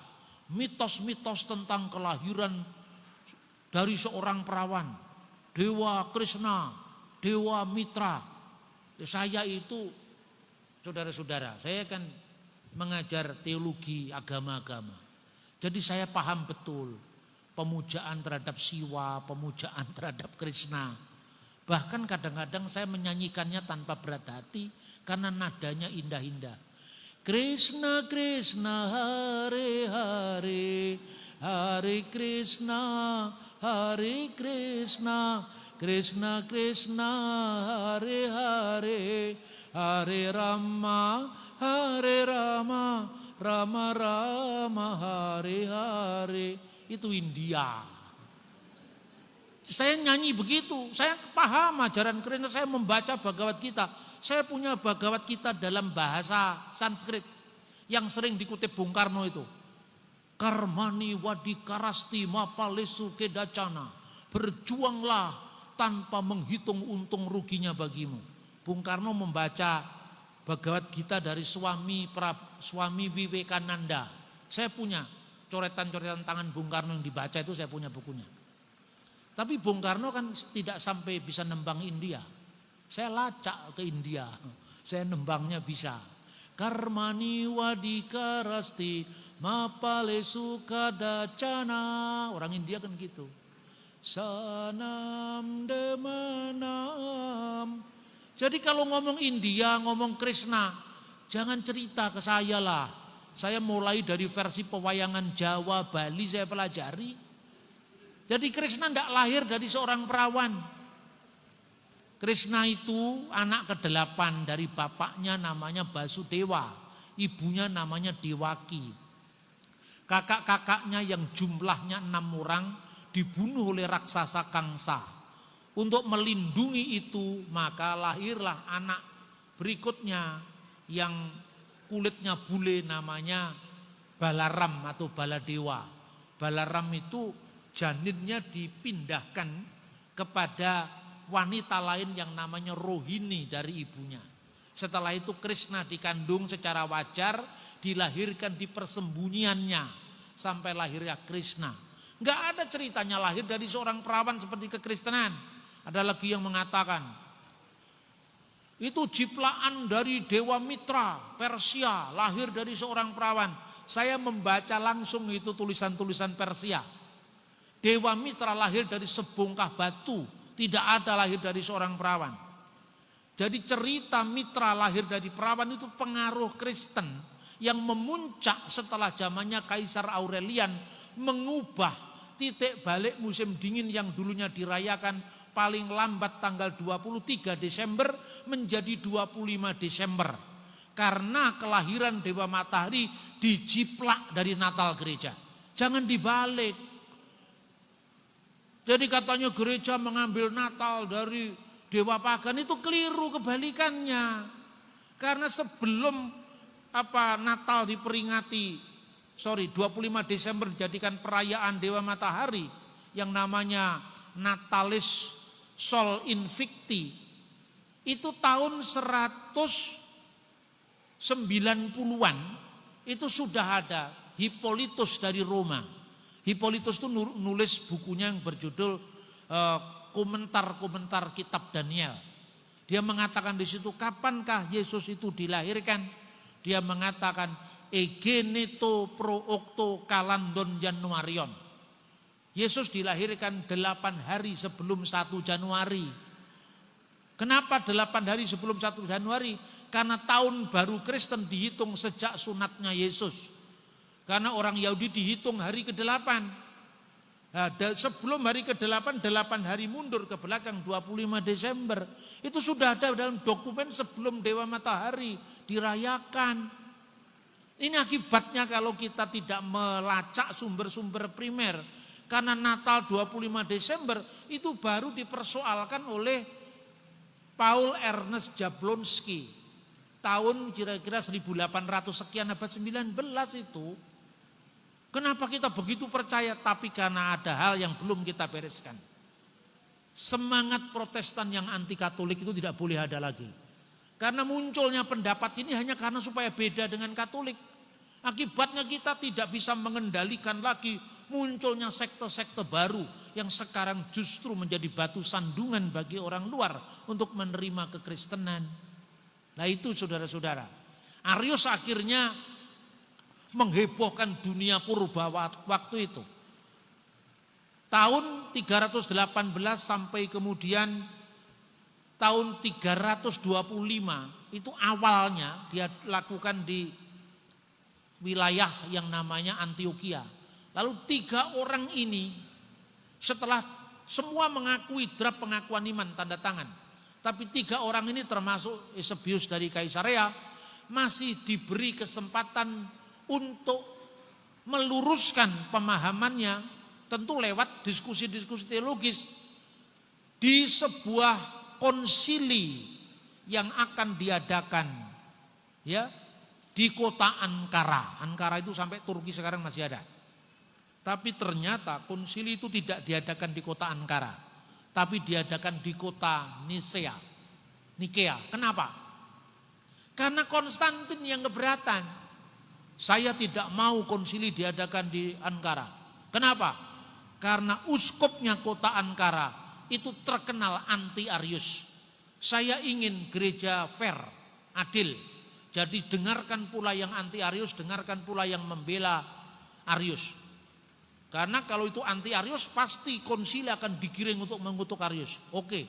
B: Mitos-mitos tentang kelahiran dari seorang perawan. Dewa Krishna. Dewa Mitra. Saya itu, saudara-saudara, saya kan mengajar teologi agama-agama. Jadi saya paham betul pemujaan terhadap Siwa, pemujaan terhadap Krishna. Bahkan kadang-kadang saya menyanyikannya tanpa berat hati karena nadanya indah-indah. Krishna Krishna Hare Hare, Hare Krishna Hare Krishna, Krishna Krishna Hare Hare, Hare Rama Hare Rama, Rama Rama Hare Hare. Itu India. Saya nyanyi begitu, saya paham ajaran Krishna, saya membaca Bhagavad Gita. Saya punya Bhagavad Gita dalam bahasa Sanskrit yang sering dikutip Bung Karno itu. Karmani wadikarasti mapalesu kedacana. Berjuanglah tanpa menghitung untung ruginya bagimu. Bung Karno membaca Bhagavad Gita dari Swami Vivekananda. Saya punya coretan-coretan tangan Bung Karno yang dibaca itu, saya punya bukunya. Tapi Bung Karno kan tidak sampai bisa nembang India. Saya lacak ke India, saya nembangnya bisa. Karmani wadikarasti mapalesu kadacana. Orang India kan gitu. Sanam demanam Jadi kalau ngomong India, ngomong Krishna, jangan cerita ke saya lah. Saya mulai dari versi pewayangan Jawa, Bali saya pelajari. Jadi Krishna tidak lahir dari seorang perawan. Krishna itu anak ke-8 dari bapaknya namanya Basudewa, ibunya namanya Dewaki. Kakak-kakaknya yang jumlahnya 6 orang dibunuh oleh raksasa Kangsa. Untuk melindungi itu maka lahirlah anak berikutnya yang kulitnya bule namanya Balaram atau Baladewa. Balaram itu janinnya dipindahkan kepada wanita lain yang namanya Rohini dari ibunya. Setelah itu Krishna dikandung secara wajar, dilahirkan di persembunyiannya sampai lahirnya Krishna. Enggak ada ceritanya lahir dari seorang perawan seperti kekristenan. Ada lagi yang mengatakan itu ciptaan dari Dewa Mitra Persia, lahir dari seorang perawan. Saya membaca langsung itu tulisan-tulisan Persia. Dewa Mitra lahir dari sebongkah batu, tidak ada lahir dari seorang perawan. Jadi cerita Mitra lahir dari perawan itu pengaruh Kristen yang memuncak setelah zamannya Kaisar Aurelian mengubah titik balik musim dingin yang dulunya dirayakan paling lambat tanggal 23 Desember menjadi 25 Desember. Karena kelahiran Dewa Matahari dijiplak dari Natal gereja. Jangan dibalik. Jadi katanya gereja mengambil Natal dari Dewa Pagan, itu keliru, kebalikannya. Karena sebelum Natal diperingati, 25 Desember dijadikan perayaan Dewa Matahari yang namanya Natalis Sol Invicti, itu tahun 190-an itu sudah ada Hippolytus dari Roma. Hippolytus itu nulis bukunya yang berjudul komentar-komentar kitab Daniel. Dia mengatakan di situ kapankah Yesus itu dilahirkan? Dia mengatakan egeneto pro octo kalandon Januarion. Yesus dilahirkan 8 hari sebelum 1 Januari. Kenapa 8 hari sebelum 1 Januari? Karena tahun baru Kristen dihitung sejak sunatnya Yesus. Karena orang Yahudi dihitung hari ke-8. Nah, sebelum hari ke-8, 8 hari mundur ke belakang 25 Desember. Itu sudah ada dalam dokumen sebelum Dewa Matahari dirayakan. Ini akibatnya kalau kita tidak melacak sumber-sumber primer. Karena Natal 25 Desember itu baru dipersoalkan oleh Paul Ernest Jablonski. Tahun kira-kira 1800 sekian abad 19 itu. Kenapa kita begitu percaya? Tapi karena ada hal yang belum kita bereskan. Semangat Protestan yang anti Katolik itu tidak boleh ada lagi. Karena munculnya pendapat ini hanya karena supaya beda dengan Katolik. Akibatnya kita tidak bisa mengendalikan lagi munculnya sekte-sekte baru yang sekarang justru menjadi batu sandungan bagi orang luar untuk menerima kekristenan. Nah itu saudara-saudara. Arius akhirnya menghebohkan dunia purba waktu itu. Tahun 318 sampai kemudian tahun 325 itu awalnya dia lakukan di wilayah yang namanya Antioquia. Lalu 3 orang ini setelah semua mengakui draft pengakuan iman tanda tangan. Tapi 3 orang ini termasuk Eusebius dari Kaisarea masih diberi kesempatan untuk meluruskan pemahamannya tentu lewat diskusi-diskusi teologis di sebuah konsili yang akan diadakan ya di kota Ankara. Ankara itu sampai Turki sekarang masih ada. Tapi ternyata konsili itu tidak diadakan di kota Ankara, tapi diadakan di kota Nikea. Kenapa? Karena Konstantin yang keberatan. Saya tidak mau konsili diadakan di Ankara. Kenapa? Karena uskupnya kota Ankara itu terkenal anti Arius. Saya ingin gereja fair, adil. Jadi dengarkan pula yang anti Arius, dengarkan pula yang membela Arius. Karena kalau itu anti Arius pasti konsili akan digiring untuk mengutuk Arius. Oke,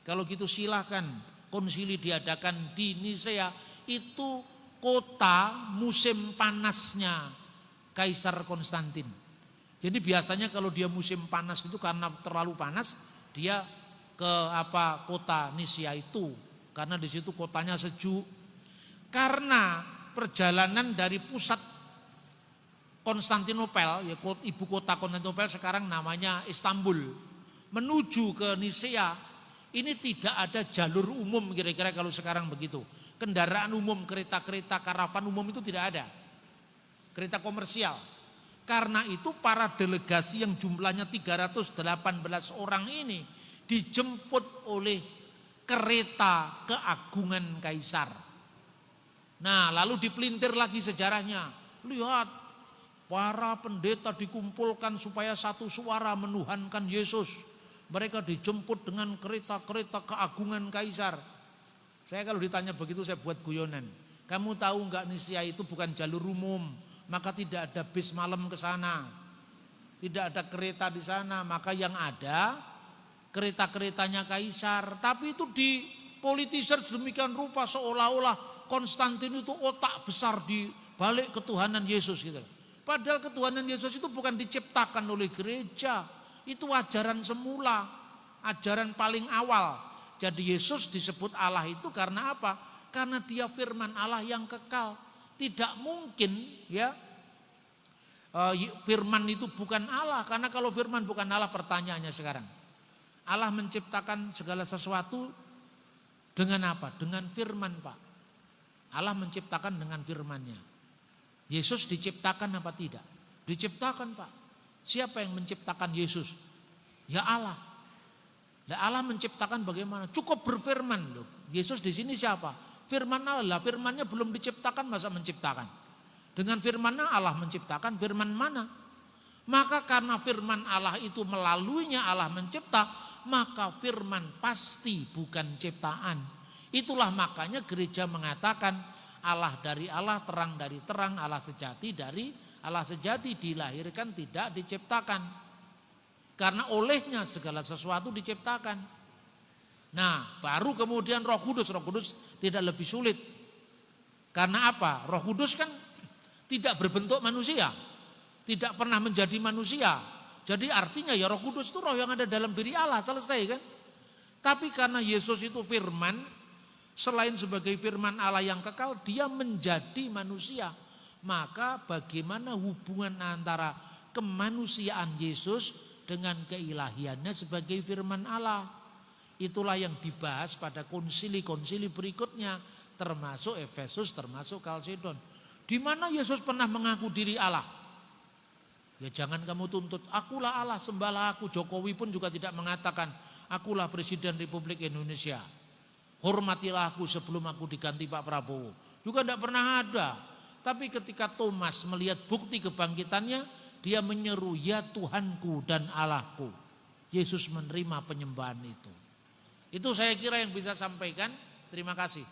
B: kalau gitu silakan konsili diadakan di Nisea, itu kota musim panasnya Kaisar Konstantin. Jadi biasanya kalau dia musim panas itu karena terlalu panas, dia ke kota Nisea itu, karena di situ kotanya sejuk. Karena perjalanan dari pusat Konstantinopel, ya ibu kota Konstantinopel sekarang namanya Istanbul, menuju ke Nisea, ini tidak ada jalur umum kira-kira kalau sekarang begitu. Kendaraan umum, kereta-kereta, karavan umum itu tidak ada. Kereta komersial. Karena itu para delegasi yang jumlahnya 318 orang ini dijemput oleh kereta keagungan Kaisar. Nah, lalu dipelintir lagi sejarahnya. Lihat, para pendeta dikumpulkan supaya satu suara menuhankan Yesus. Mereka dijemput dengan kereta-kereta keagungan Kaisar. Saya kalau ditanya begitu saya buat guyonan. Kamu tahu enggak Nisea itu bukan jalur umum, maka tidak ada bis malam ke sana. Tidak ada kereta di sana, maka yang ada kereta-keretanya Kaisar. Tapi itu dipolitisir sedemikian rupa seolah-olah Konstantin itu otak besar di balik ketuhanan Yesus gitu. Padahal ketuhanan Yesus itu bukan diciptakan oleh gereja. Itu ajaran semula, ajaran paling awal. Jadi Yesus disebut Allah itu karena apa? Karena dia firman Allah yang kekal. Tidak mungkin ya firman itu bukan Allah. Karena kalau firman bukan Allah, pertanyaannya sekarang, Allah menciptakan segala sesuatu dengan apa? Dengan firman, Pak. Allah menciptakan dengan firman-Nya. Yesus diciptakan apa tidak? Diciptakan, Pak. Siapa yang menciptakan Yesus? Ya Allah. Nah, Allah menciptakan bagaimana? Cukup berfirman loh. Yesus di sini siapa? Firman Allah. Firman-Nya belum diciptakan, masa menciptakan? Dengan firman-Nya Allah menciptakan. Firman mana? Maka karena firman Allah itu melaluinya Allah mencipta, maka firman pasti bukan ciptaan. Itulah makanya gereja mengatakan Allah dari Allah, terang dari terang, Allah sejati dari Allah sejati, dilahirkan tidak diciptakan. Karena olehnya segala sesuatu diciptakan. Nah, baru kemudian Roh Kudus tidak lebih sulit. Karena apa? Roh Kudus kan tidak berbentuk manusia, tidak pernah menjadi manusia. Jadi artinya ya Roh Kudus itu roh yang ada dalam diri Allah, selesai kan? Tapi karena Yesus itu firman, selain sebagai firman Allah yang kekal, dia menjadi manusia. Maka bagaimana hubungan antara kemanusiaan Yesus dengan keilahiannya sebagai firman Allah? Itulah yang dibahas pada konsili-konsili berikutnya, termasuk Efesus, termasuk Kalsedon. Di mana Yesus pernah mengaku diri Allah? Ya jangan kamu tuntut, akulah Allah, sembahlah aku. Jokowi pun juga tidak mengatakan, akulah Presiden Republik Indonesia. Hormatilah aku sebelum aku diganti Pak Prabowo. Juga tidak pernah ada. Tapi ketika Thomas melihat bukti kebangkitannya, dia menyeru, ya Tuhanku dan Allahku. Yesus menerima penyembahan itu. Itu saya kira yang bisa sampaikan. Terima kasih.